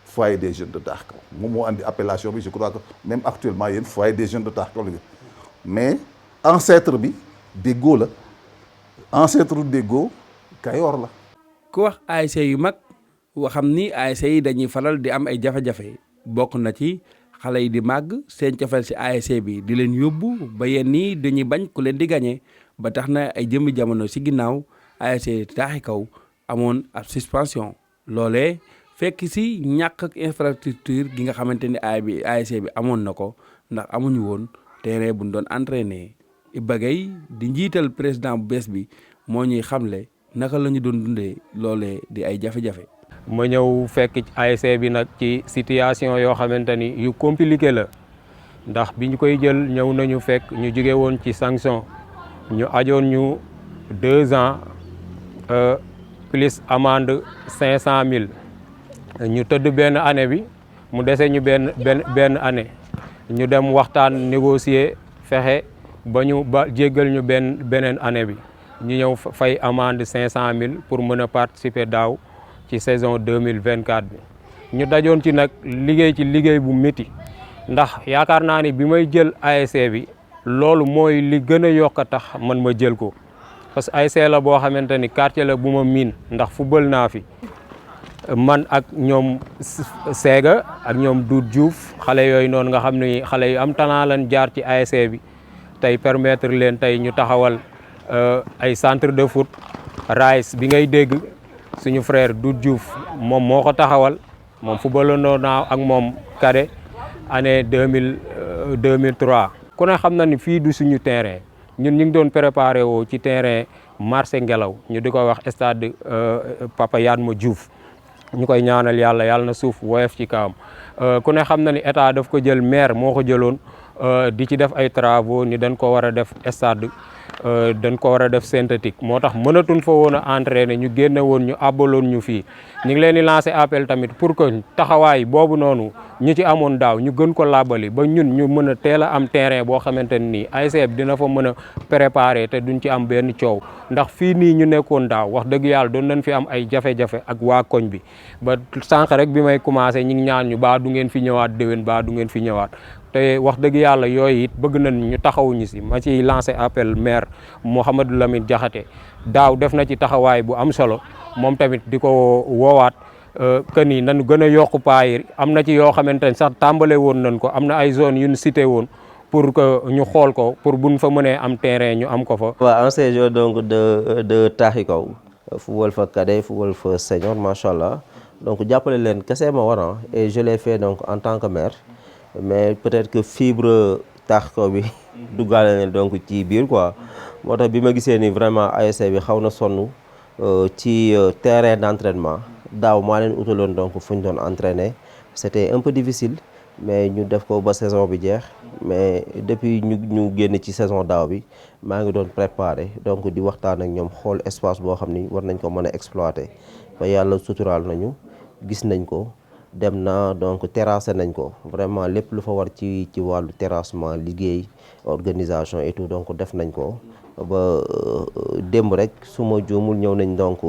foyer des jeunes de Taax Kaw moom moo andi appellation bi je crois que même actuellement yéen foyer des jeunes de Taax Kaw la mais ancêtre bi Déggo la ancêtre Déggo Kayoor la. ku wax ASC yu mag xam ni ASC yi dañuy faral di am ay jafe-jafe bokk na ci xale yi di màgg seen cofeel si ASC bi di leen yóbbu ba yenn nii dañuy bañ ku leen di gañe ba tax na ay jëmmi jamono si ginnaaw ASC Taax Kaw amoon ab suspension loolee fekk si ñàkk ak infrastructure gi nga xamante ni ASC bi amoon na ko ndax amuñu woon terrain bu ñu doon entraîner Iba Gueye di njiital président bu bees bi moo ñuy xamle naka la ñu doon dundee loolee di ay jafe-jafe. ma ñëw fekk ASC bi nag ci situation yoo xamante ni yu compliqué la ndax bi ñu koy jël ñëw nañu fekk ñu jóge woon ci sanction ñu ajoon ñu 2 ans plus amende 500 000 ñu tëdd benn année bi mu dese ñu benn année ñu dem waxtaan négocier fexe ba jéggal ñu beneen année bi ñu ñëw fay amende 500 000 pour mën a participer daaw ci saison 2024 bi ñu dajoon ci nag liggéey bu métti ndax yaakaar naa ni bi may jël ASC bi loolu mooy li gën a yokk a tax man ma jël ko parce que ASC la boo xamante ni quartier la bu ma miin ndax football naa fi man ak ñoom Séga ak ñoom Doudou Diouf xale yooyu noonu nga xam ne xale yu am talent lañ jaar ci ASC bi tey permettre leen tey ñu taxawal ay centre de foot RICE bi ngay dégg suñu frère Doudou Diouf moom moo ko taxawal moom footballandoo naa ak moom cadet année 2003 ku ne xam na ni fii du suñu terrain ñun ñu ngi doon préparé woo ci terrain marché Ngelaw ñu di ko wax stade Papa Yadma Diouf ñu koy ñaanal yàlla na suuf woyof ci kawam ku ne xam na ni état daf ko jël maire moo ko jëloon di ci def ay travaux ni dañ ko war a def stade dañ ko war a def synthétique moo tax mënatuñ fa woon a entraîner ñu génne woon ñu àbbaloon ñu fii ñu ngi leen di lancer appel tamit pour que taxawaay boobu noonu ñu ci amoon daaw ñu gën ko làbbali ba ñun ñu mën a teel a am terrain boo xamante ne nii ASC bi dina fa mën a préparer te duñ ci am benn coow ndax fii nii ñu nekkoon daaw wax dëgg yàlla doon nañ fi am ay jafe-jafe ak waa koñ bi ba sànq rek bi may commencé ñu ngi ñaan ñu baa du ngeen fi ñëwaat déwén baa du ngeen fi ñëwaat te wax dëgg yàlla yooyu it bëgg nañ ñu taxawuñu si ma ciy lancé appel maire Mouhamadou Lamine Diakhaté daaw def na ci taxawaay bu am solo moom tamit di ko woowaat que ni nañu gën a yokk paayir am na ci yoo xamante ne sax tàmbale woon nañ ko am na ay zones yu ñu cité woon pour que ñu xool ko pour buñ fa mënee am terrain ñu am ko fa. waaw ancien joueur donc de Taax Kaw football fa cadet football fa senior macha allah donc jàppale leen kese ma war et je l'ai fait donc en tant que maire. mais peut-être que fibre Taax Kaw bi duggaale na donc ci biir quoi moo tax bi ma gisee ni vraiment ASC bi xaw na sonn ci terrain d'entraînement daaw maa leen utaloon donc fu ñu doon entraîner c'était un peu difficile mais ñu def ko ba saison bi jeex mais depuis ñu génn ci saison daaw bi maa ngi doon préparer donc di waxtaan ak ñoom xool espace boo xam ni war nañ ko mën a exploiter ba yàlla suturaal nañu gis nañ ko dem na donc terrassé nañ ko vraiment lépp lu fa war ci wàllu terrassement liggéey organisation et tout donc def nañ ko ba démb rek su ma juumul ñëw nañ donc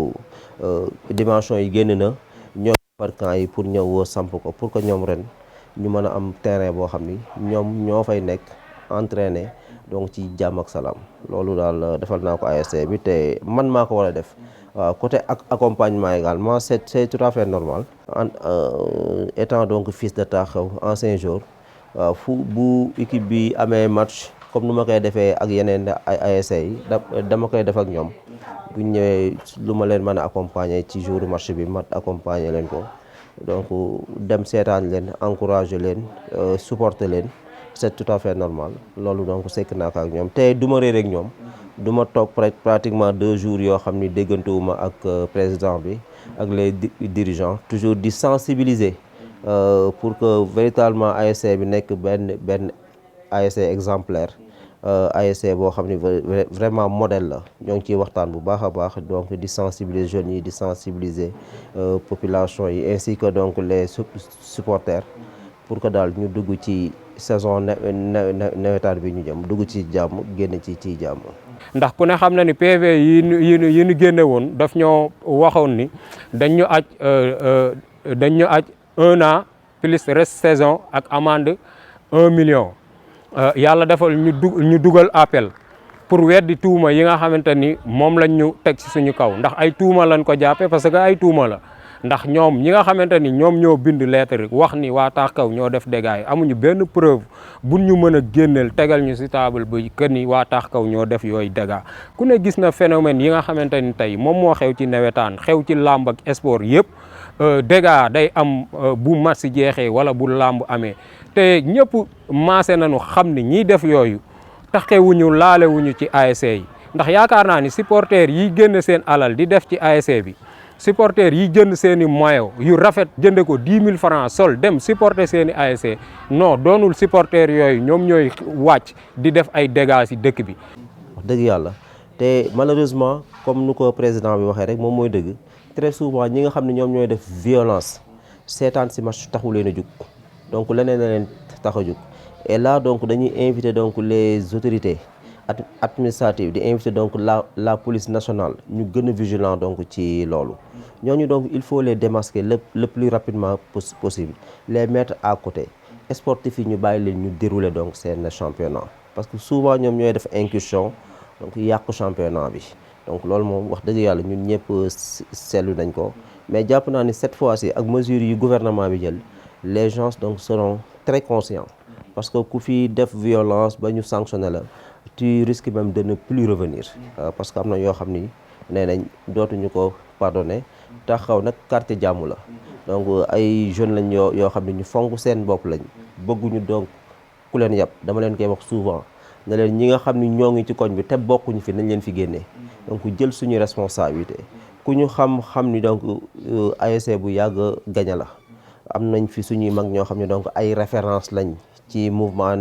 dimension yi génn na ñoom par camp yi pour ñëw samp ko pour que ñoom ren ñu mën a am terrain boo xam ni ñoom ñoo fay nekk entraîner donc ci jàmm ak salaam loolu daal defal naa ko ASC bi te man maa ko war a def waaw côté accompagnement également c'est tout à fait normal étant donc fils de Taxaw ancien joueur fu bu équipe bi amee match comme nu ma koy defee ak yeneen ay ASC yi dama koy def ak ñoom bu ñëwee lu ma leen mën a accompagner ci jour match bi ma accompagner leen ko donc dem seetaan leen encourager leen supporter leen c'est tout à fait normal loolu donc sekk naa ko ak ñoom te du ma réer ak ñoom du ma toog pratiquement 2 jours yoo xam ni déggantewuma ak président bi ak les dirigeants toujours di sensibiliser pour que véritablement ASC bi nekk benn ASC exemplaire ASC boo xam ni vraiment modèle la ñoo ngi ciy waxtaan bu baax a baax donc di sensibiliser jeunes yi di sensibiliser population yi ainsi que donc les supporters pour que daal ñu dugg ci saison nawetaan bi ñu jëm dugg ci jàmm génn ci jàmm. ndax ku ne xam na ni PV yi ñu génne woon daf ñoo waxoon ni dañ ñu aj 1 an plus reste saison ak amende 1 million. yàlla defal ñu dugal appel pour weddi tuuma yi nga xamante ni moom lañ ñu teg ci suñu kaw ndax ay tuuma lañ ko jàppee parce que ay tuuma la ndax ñoom ñi nga xamante ni ñoom ñoo bind lettre wax ni waa Taxaw ñoo def dégâts yi amuñu benn preuve buñ ñu mën a génneel tegal ñu ci table ba que ni waa Taxaw ñoo def yooyu dégâts ku ne gis na phénomène yi nga xamante ni tey moom moo xew ci nawetaan xew ci làmb ak sport yëpp dégâts day am bu match jeexee wala bu làmb amee te ñëpp maase nañu xam ni ñiy def yooyu taxewuñu laalewuñu ci ASC yi ndax yaakaar naa ni supporters yi génn seen alal di def ci ASC bi supporters yi jënd seen i maillot yu rafet jënde ko 10 000 francs sol dem supporter seen i ASC non doonul supporters yooyu ñoom ñooy wàcc di def ay dégâts ci dëkk bi. wax dëgg yàlla te malheureusement comme nu ko président bi waxee rek moom mooy dëgg très souvent ñi nga xam ne ñoom ñooy def violence seetaan ci match taxu leen a jug donc leneen la leen tax a jug et là donc dañuy inviter donc les autorités administratives di inviter donc la police nationale ñu gën a vigilant donc ci loolu ñooñu donc il faut les démasquer le plus rapidement possible les mettre à côté sportifs yi ñu bàyyi leen ñu dérouler donc seen championnat parce que souvent ñoom ñooy def incursion donc yàqu championnat bi donc loolu moom wax dëgg yàlla ñun ñëpp seetlu nañ ko mais jàpp naa ni cette fois-ci ak mesures yi gouvernement bi jël les gens donc seront très conscients parce que ku fi def violence ba ñu sanctionner la tu risques même de ne plus revenir parce que am na yoo xam ni nee nañ dootuñu ko pardonner Taxaw nag quartier jàmm la donc ay jeunes lañ yoo xam ne ñu fonk seen bopp lañ bëgguñu donc ku leen yàpp dama leen koy wax souvent ne leen ñi nga xam ni ñoo ngi ci koñ bi te bokkuñu fi nañ leen fi génnee donc jël suñu responsabilité ku ñu xam ni donc ASC bu yàgg gaña la am nañ fi suñuy mag ñoo xam ne donc ay référence lañ ci mouvement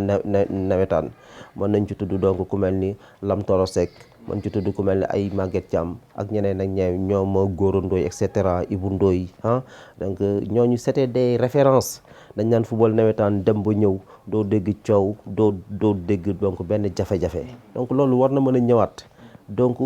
nawetaan mën nañ ci tudd donc ku mel ni Lam Toro Seck mën ci tudd ku mel ni ay Maguette Thiam ak ñeneen ak ñoom Goro Ndoye et cetera Ibou Ndoye donc ñooñu c'était des références dañ naan football nawetaan dem ba ñëw doo dégg coow doo dégg donc benn jafe-jafe donc loolu war na mën a ñëwaat donc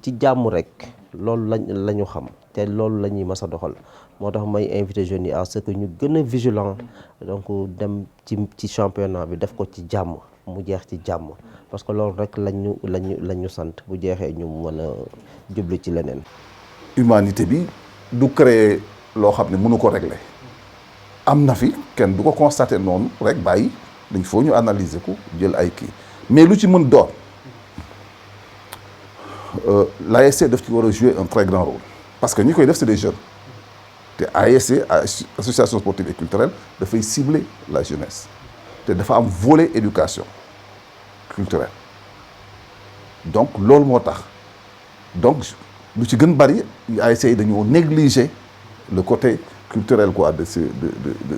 ci jàmm rek loolu la ñu xam te loolu la ñuy mas a doxal moo tax may invité jeunes yi à ce que ñu gën a vigilant donc dem ci championnat bi def ko ci jàmm mu jeex ci jàmm parce que loolu rek lañu sant bu jeexee ñu mën a jublu ci leneen. humanité bi du créer loo xam ne mënu ko régler am na fi kenn du ko constater noonu rek bàyyi dañ faut ñu analyser ko jël ay kii mais lu ci mën doon l'ASC daf ci war a jouer un très grand rôle parce que ñi koy def c'est des jeunes te ASC association sportive et culturelle dafay cibler la jeunesse te dafa am volet éducation culturelle donc loolu moo tax donc lu ci gën bari ASC yi dañoo négliger le côté culturel quoi de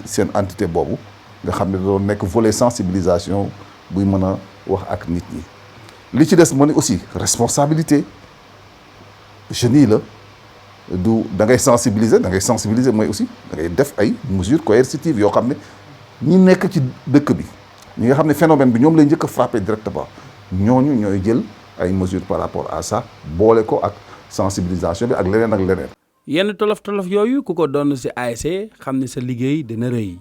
seen entité boobu nga xam ne doon nekk volet sensibilisation buy mën a wax ak nit ñi li ci des moo ne aussi responsabilité jeunes yi la du da ngay sensibiliser mooy aussi da ngay def ay mesures coercitives yoo xam ne ñi nekk ci dëkk bi ñi nga xam ne phénomène bi ñoom lay njëkk a frappé directement ñooñu ñooy jël ay mesures par rapport à ça boole ko ak sensibilisation bi ak leneen ak leneen. yenn tolof-tolof yooyu ku ko doon ci ASC xam ne sa liggéey dina rëy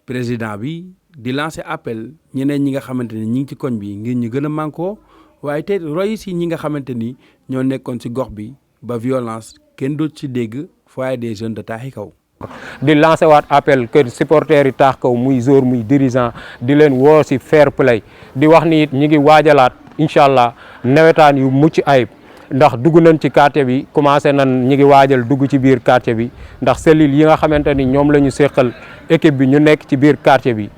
président bi di lancer appel ñeneen ñi nga xamante ni ñi ngi ci koñ bi ngir ñu gën a mànkoo waaye te roy si ñi nga xamante ni ñoo nekkoon si gox bi ba violence kenn doot ci dégg foyer des jeunes de Taaxi Kaw. di lancer waat appel que supporters yi Taaxi Kaw muy joueur muy dirigeant di leen woo si fair play di wax ni it ñi ngi waajalaat incha allah nawetaan yu mucc ayib ndax dugg nañ ci quartier bi commencé nañ ñi ngi waajal dugg ci biir quartier bi ndax cellules yi nga xamante ni ñoom la ñu séqal équipe bi ñu nekk ci biir quartier bi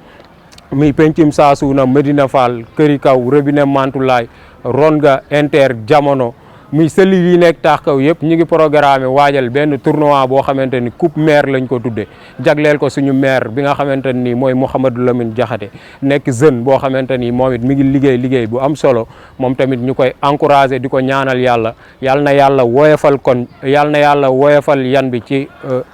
muy pencum Saasuna Medina Fall Këri Kaw Robinet Mantulaay Ronga Inter Jamono muy cellules yi nekk Taaxi Kaw yëpp ñu ngi programmé waajal benn tournoi boo xamante ni coupe maire lañ ko tuddee jagleel ko suñu maire bi nga xamante ni mooy Mouhamadou Lamine Diakhaté nekk jeune boo xamante ni moom it mi ngi liggéey bu am solo moom tamit ñu koy encouragé di ko ñaanal yàlla na yàlla woyofal yan bi ci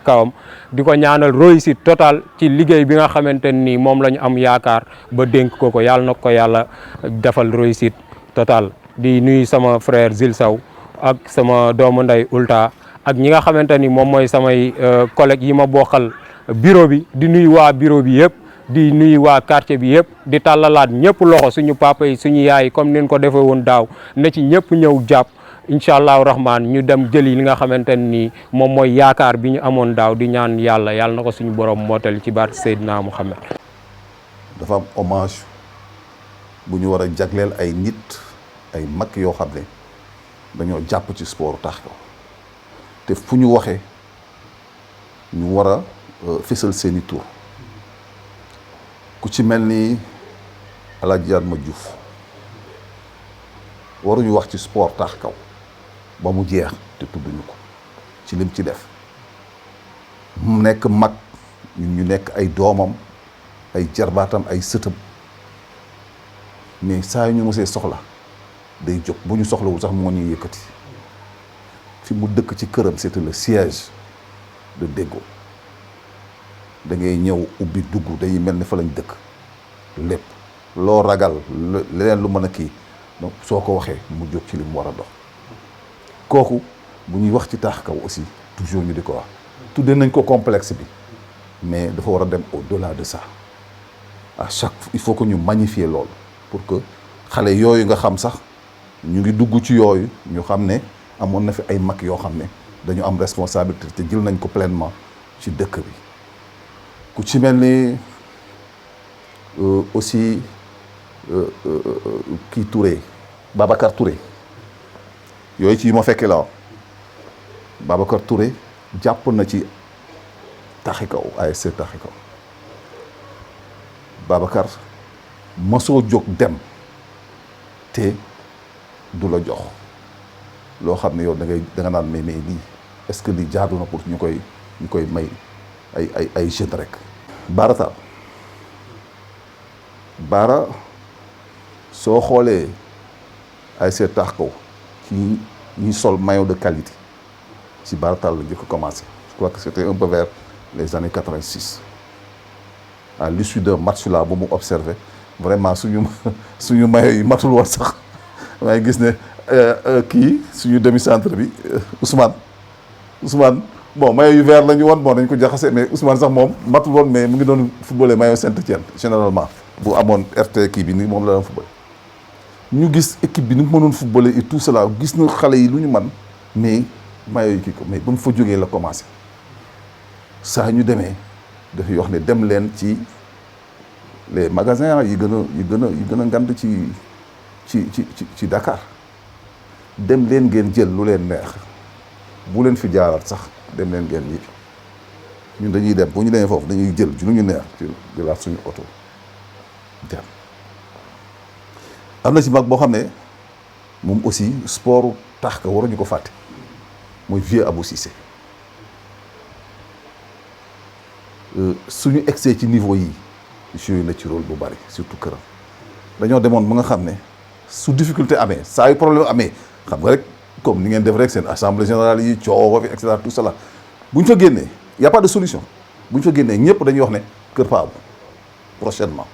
kawam di ko ñaanal réussite totale ci liggéey bi nga xamante ni moom la ñu am yaakaar ba dénk ko yàlla na ko yàlla defal réussite totale. di nuyu sama frère Zil Sow ak sama doomu nday Ulta ak ñi nga xamante ni moom mooy samay collègues yi ma bokkal bureau bi di nuyu waa bureau bi yëpp di nuyu waa quartier bi yëpp di tàllalaat ñëpp loxo suñu papa yi suñu yaay comme nin ko defee woon daaw na ci ñëpp ñëw jàpp incha allahu rahman ñu dem jëli li nga xamante ni moom mooy yaakaar bi ñu amoon daaw di ñaan yàlla na ko suñu borom mootal ci barke Seydina Mouhamed. dafa am hommage bu ñu war a jagleel ay nit ay mag yoo xam ne dañoo jàpp ci sport Taaxi Kaw te fu ñu waxee ñu war a fësal seeni tur ku ci mel ni Alaaji Yatma Diouf waruñu wax ci sport Taaxi Kaw ba mu jeex te tudduñu ko ci lim ci def mu nekk mag ñun ñu nekk ay doomam ay jarbaatam ay sëtam mais saa yu ñu mosee soxla day jóg bu ñu soxlawul sax moo ñuy yëkkati fi mu dëkk ci këram c'était le siège de Déggo da ngay ñëw ubbi dugg dañuy mel ni fa lañ dëkk lépp loo ragal leneen lu mën a kii donc soo ko waxee mu jóg ci li mu war a dox kooku bu ñuy wax ci Taaxi Kaw aussi toujours ñu di ko wax tuddee nañ ko complexe bi mais dafa war a dem au-delà de ça à chaque il faut que ñu magnifier loolu pour que xale yooyu nga xam sax ñu ngi dugg ci yooyu ñu xam ne amoon na fi ay mag yoo xam ne dañu am responsabilité te jël nañ ko pleinement ci dëkk bi ku ci mel ni aussi kii Touré Babacar Touré yooyu ci yi ma fekkee la Babacar Touré jàpp na ci Taaxi Kaw ASC Taaxi Kaw Babacar mosoo jóg dem te du la jox loo xam ne yow da nga naan mais lii est-ce que lii jaadu na pour ñu koy may ay jeunes rek. Baara Tall Baara soo xoolee ASC Taaxi Kaw ci ñi sol maillot de qualité ci Baara Tall la njëkk a commencé je crois que c'était un peu vers les années 86 à l'issue d'un match là bu mu observé vraiment suñu maillot yi matul woon sax maa ngi gis ne kii suñu demi centre bi Ousmane bon maillot yu vert la ñu woon bon dañ ko jaxase mais Ousmane sax moom matul woon mais mu ngi doon footballé maillot Saint-Étienne généralement bu amoon RT kii bi ni moom la doon footballé ñu gis équipe bi ni mu mënoon footballé et tout cela gis na xale yi lu ñu man mais maillot yi kii ko mais ba mu fa jógee la commencé saa ñu demee dafay wax ne dem leen ci les magasins yi gën a ngand ci Dakar dem leen ngeen jël lu leen neex bu leen fi jaaraat sax dem leen ngeen ñibbi ñun dañuy dem bu ñu demee foofu dañuy jël ci lu ñu neex ci jëlaat suñu oto dem am na ci mag boo xam ne moom aussi sport Taaxi Kaw waruñu ko fàtte mooy vieux Abou Cissé suñu excès ci niveau yi joué na ci rôle bu bari surtout këram dañoo demoon ba nga xam ne su difficulté amee saa yu problème amee xam nga rek comme ni ngeen def rek seen assemblée générale yi coow fi et cetera tout cela bu ñu fa génnee y a pas de solution bu ñu fa génnee ñëpp dañuy wax ne Kër Paa prochainement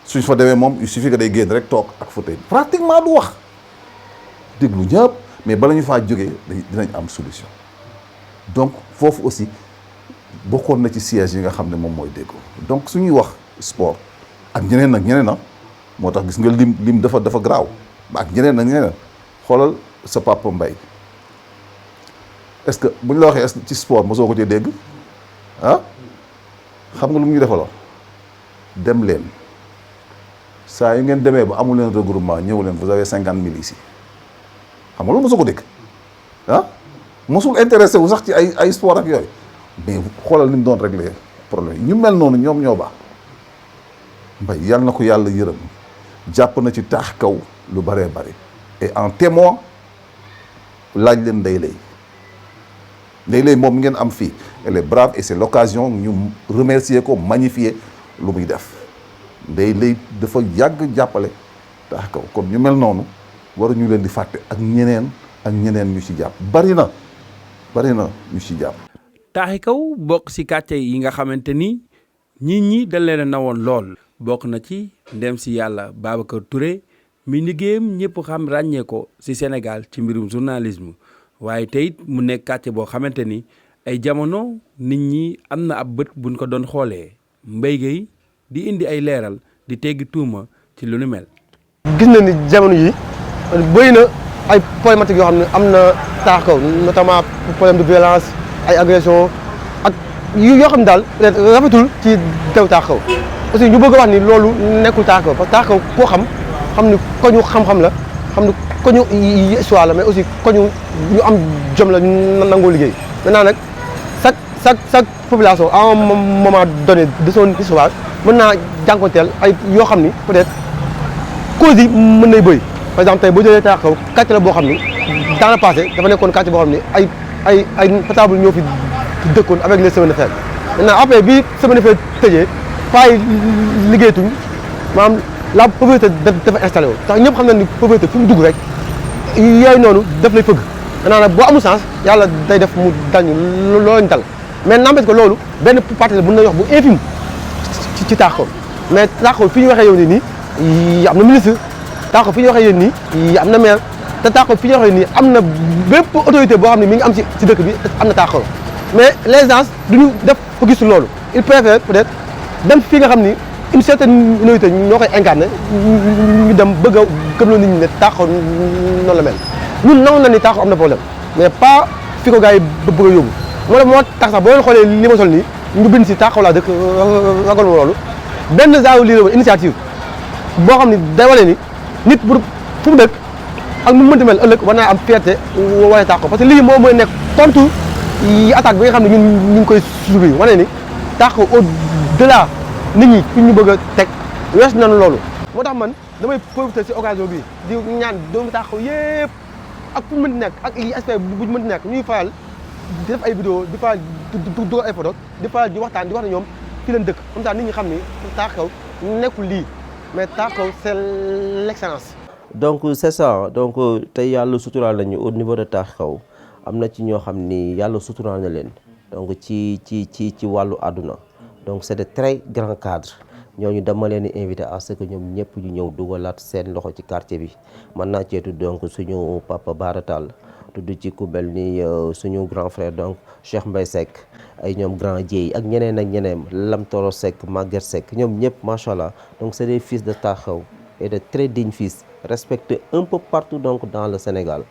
suñ fa demee moom il suffit que day génn rek toog ak fauteuil pratiquement du wax déglu ñëpp mais bala ñu faa jógee dinañ am solution donc foofu aussi bokkoon na ci siège yi nga xam ne moom mooy Déggo donc suñuy wax sport ak ñeneen ak ñeneen moo tax gis nga lim dafa garaaw ak ñeneen ak ñeneen xoolal sa papa Mbaye est-ce que bu ñu la waxee ci sport mosoo ko cee dégg xam nga lu mu ñu defaloo dem leen saa yu ngeen demee ba amul leen regroupement ñëw leen vous avez 50 000 ici xam nga loolu mosoo ko dégg mosul intéressé wu sax ci ay sport ak yooyu mais xoolal ni mu doon réglé problème yi ñu mel noonu ñoom ñoo baax Mbaye yal na ko yàlla yërëm jàpp na ci taax kaw lu bëree bëri et en témoin laaj leen Ndeye Leye moom ngeen am fii elle est brave et c'est l'occasion ñu remercier ko magnifier lu muy def Ndeye Leye dafa yàgg jàppale taax kaw kon ñu mel noonu waruñu leen di fàtte ak ñeneen ñu ci jàpp bari na ñu ci jàpp. taaxi kaw bokk ci quartier yi nga xamante ni nit ñi dañ leen a nawoon lool. bokk na ci ndem si yàlla Babacar Touré mi liggéeyam ñëpp xam ràññee ko ci Sénégal ci mbirum journalisme waaye tey mu nekk quartier boo xamante ni ay jamono nit ñi am na ab bët buñ ko doon xoolee Mbaye Gueye di indi ay leeral di teggi tuuma ci lu nu mel. gis na ni jamono yi bëri na ay problématiques yoo xam ne am na taax kaw notamment problème de violence ay agression ak yoo xam ne daal peut-être rafetul ci tew taax kaw aussi ñu bëgg a wax ni loolu nekkul taax kaw parce que taax kaw koo xam ni koñu xam-xam la xam ni koñu histoire la mais aussi koñu ñu am jom la nangoo liggéey maintenant nag chaque population à un moment donné de son histoire mën naa jànkonteel ay yoo xam ni peut-être cause yi mën nay bëri par exemple tey boo jëlee taax kaw quartier la boo xam ni dans le passé dafa nekkoon quartier boo xam ni ay potable ñoo fi dëkkoon avec les chemins de fer maintenant après bi chemin de fer tëjee faa yi liggéeyatuñ maanaam la pauvreté dafa installé wu tax ñëpp xam nañ ni pauvreté fu mu dugg rek yooyu noonu daf lay fëgg maintenant nag boo amul chance yàlla day def mu dal ñu loolu ñu dal mais n'empêche que loolu benn partie la mën na yox bu infime ci taax kaw mais taax kaw fi ñu waxee yow nii am na ministre taax kaw fi ñu waxee yéen nii am na maire te taax kaw fi ñu waxee nii am na bépp autorité boo xam ne mi ngi am ci dëkk bi am na taax kaw mais les gens duñu def focus sur loolu ils préfèrent peut-être dem fi nga xam ni une certaine minorité ñoo koy incarné ñu dem bëgg a gëmloo nit ñi ne taax kaw noonu la mel ñun nangu na ni taax kaw am na problème mais pas fi ko gars yi bëgg a yóbbu moo tax sax boo leen xoolee li ma sol nii ñu bind si taax kaw laa dëkk ragal ma loolu benn genre lii la initiative boo xam ni day wane ni nit bu fu mu dëkk ak nu mu mënti mel ëllëg war naa am fierté wane taax kaw parce que lii moom mooy nekk tontu yi attaque bi nga xam ne ñun ñu ngi koy subir wane ni taax kaw au delà nit ñi fi ñu bëgg a teg wees nañu loolu. moo tax man damay profiter ci occasion bi di ñaan doomu taax kaw yëpp ak fu ñu mënti nekk ak yi aspect bu ñu mënti nekk ñuy faral di def ay vidéo di faral di dugal ay photo di faral di waxtaan di wax ne ñoom fi leen dëkk comme ça nit ñi xam ni taax kaw nekkul lii mais taax kaw c'est l'excellence. donc c'est ça donc tey yàlla suturaal nañu au niveau de taax kaw am na ci ñoo xam ni yàlla suturaal na leen donc ci wàllu àdduna donc c'est de très grands cadres ñooñu dama leen di invité à ce que ñoom ñëpp ñu ñëw dugalaat seen loxo ci quartier bi mën naa ceetu donc suñu papa Baratal tudd ci ku mel ni suñu grand frère donc Cheikh Mbaye Seck ay ñoom grand Dieye ak ñeneen Lam Toro Seck Maguette Seck ñoom ñëpp macha allah donc c'est des fils de taax kaw et de très dignes fils respectés un peu partout donc dans le Sénégal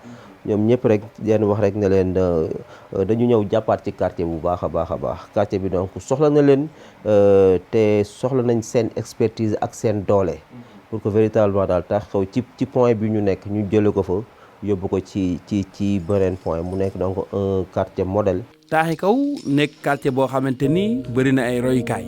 ñoom ñëpp rek leen wax rek ne leen dañu ñëw jàppaat ci quartier bu baax a baax quartier bi donc soxla na leen te soxla nañ seen expertise ak seen doole pour que véritablement daal taax kaw ci point bi ñu nekk ñu jële ko fa yóbbu ko ci beneen point mu nekk donc un quartier modèle. taaxi kaw nekk quartier boo xamante ni bëri na ay royukaay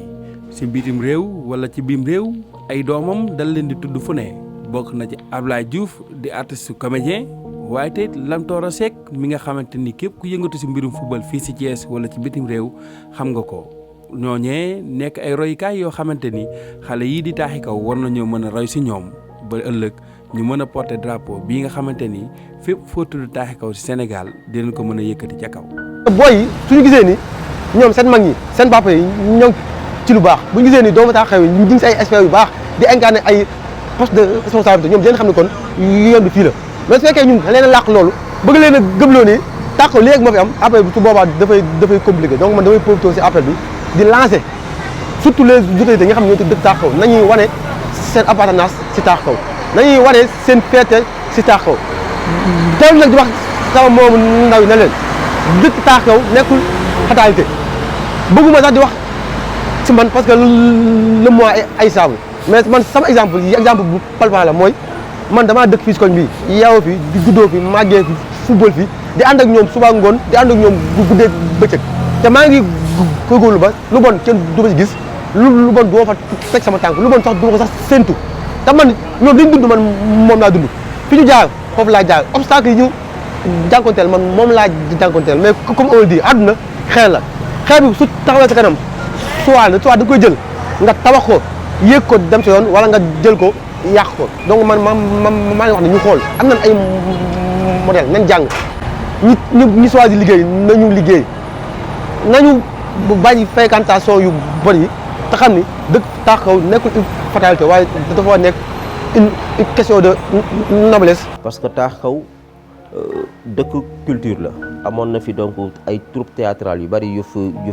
ci bitim réew wala ci biim réew ay doomam dal leen di tudd fu ne bokk na ci Ablaye Diouf di artiste comédien waaye tey Lam Toro Seck mi nga xamante ni képp ku yëngatu ci mbirum football fii ci Thiès wala ci bitim réew xam nga ko ñooñee nekk ay royukaay yoo xamante ni xale yii di taaxi kaw war nañoo mën a roy ci ñoom ba ëllëg ñu mën a porter drapeau bii nga xamante ni fépp foo tudd taaxi kaw ci Sénégal dinañ ko mën a yëkkati ca kaw. booy yi suñu gisee ni ñoom seen mag ñi seen papa yi ñoo ci lu baax bu ñu gisee ni doomu taaxi kaw yi ñu ngi ci ay experts yu baax di incarner ay poste de responsabilité ñoom dinañ xam ne kon yoon bi fii la mais su fekkee ñun da leen a làq loolu bëgg leen a gëmloo ni taaxi kaw léegi moo fi am après su boobaa dafay compliqué donc man damay profité ci appel bi di lancer surtout les autorités nga xam ne ñoo dëkk taax kaw nañuy wane seen appartenance si taax kaw nañuy wane seen fierté si taax kaw dal nag di wax sama moomu ndaw yi na leen dëkk taax kaw nekkul fatalité bëgguma sax di wax si man parce que le mois ay saabu mais man sama exemple bu palpable la mooy man damaa dëkk fii si koñ bi yeewoo fi di juddoo fi màggee fi football fi di ànd ak ñoom suba ngoon di ànd ak ñoom guddee bëccëg te maa ngi góorgóorlu ba lu bon kenn du ma si gis lu bon du ma fa teg sama tànk lu bon sax du ma ko sax séntu te man ñoom liñ dund man moom laa dund fi ñu jaar foofu laa jaar obstacle yi ñu jànkonteel man moom laa jànkonteel mais comme on dit àdduna xeer la xeer bi su taxawee sa kanam soit da nga koy jël nga tabax ko yéeg ko dem sa yoon wala nga jël ko yàq ko donc man maa ngi wax ne ñu xool am nañ ay modèle nañ jàng ñi choisir liggéey nañu liggéey nañu bàyyi fréquentation yu bëri yi te xam ni dëkk taax kaw nekkul une fatalité waaye dafa nekk une question de noblesse. parce que taax kaw dëkk culture la amoon na fi donc ay troupe théâtrale yu bëri yu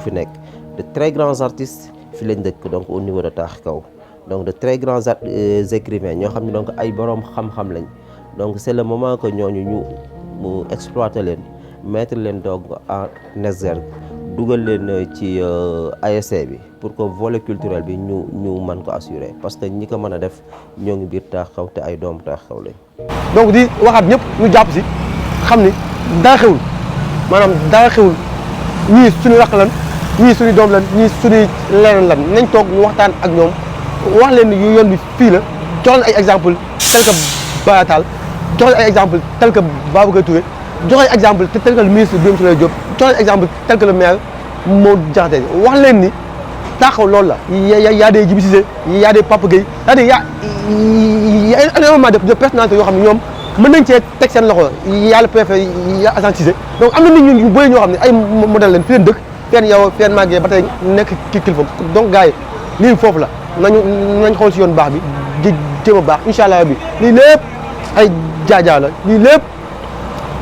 fi nekk de très grands artistes fi lañ dëkk donc au niveau de taax kaw donc de très grands écrivains ñoo xam ne donc ay borom xam-xam lañ donc c'est le moment que ñooñu ñu exploiter leen mettre leen donc en exergue dugal leen ci ASC bi pour que volet culturel bi ñu mën ko assurer parce que ñi ko mën a def ñoo ngi biir taax kaw te ay doomu taax kaw lañ. donc di waxaat ñëpp ñu jàpp si xam ni dara xewul maanaam dara xewul ñii suñu rakk lan ñii suñu doom lan ñii suñuy leneen lan nañ toog ñu waxtaan ak ñoom wax leen ni yoon bi fii la jox leen ay exemple tel que Bayatal jox leen ay exemple tel que Babacar Touré jox leen exemple tel que le ministre Birame Souleye Diop jox leen exemple tel que le maire Modou Diakhaté wax leen ni taaxaw loolu la y a des Djibi Cissé y a des Papa Gueye c'est-à-dire y a énormément de personnalités yoo xam ne ñoom mën nañ cee teg seen loxo y a le préfet y a Assane Cissé donc am na nit ñu bëri ñoo xam ne ay modèle leen fi leen dëkk feen yow feen màggee ba tey nekk ki kilifa donc gars yi lii foofu la nañ xool si yoon baax bi di jéem a baax incha allah bi lii lépp ay jaajaa la lii lépp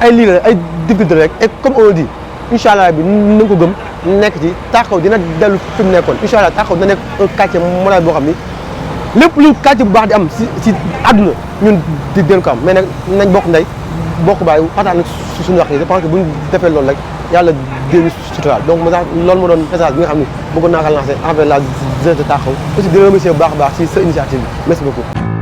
ay lii la ay difficulté rek et comme on dit incha allah bi na nga ko gëm nekk ci Taaxaw dina dellu fi mu nekkoon incha allah Taaxaw dina nekk un quartier modèle boo xam ni lépp lu quartier bu baax di am si àdduna ñun di den ko am mais nag nañ bokk ndey bokk baay waxtaan ak suñu wax yi je pense que bu ñu defee loolu rek yàlla déñu suturaal donc mo sax loolu moo doon message bi nga xam ne bëggoon naa ko lancer envers la jeunesse de Taaxaw aussi di remercier bu baax a baax si sa initiative bi merci beaucoup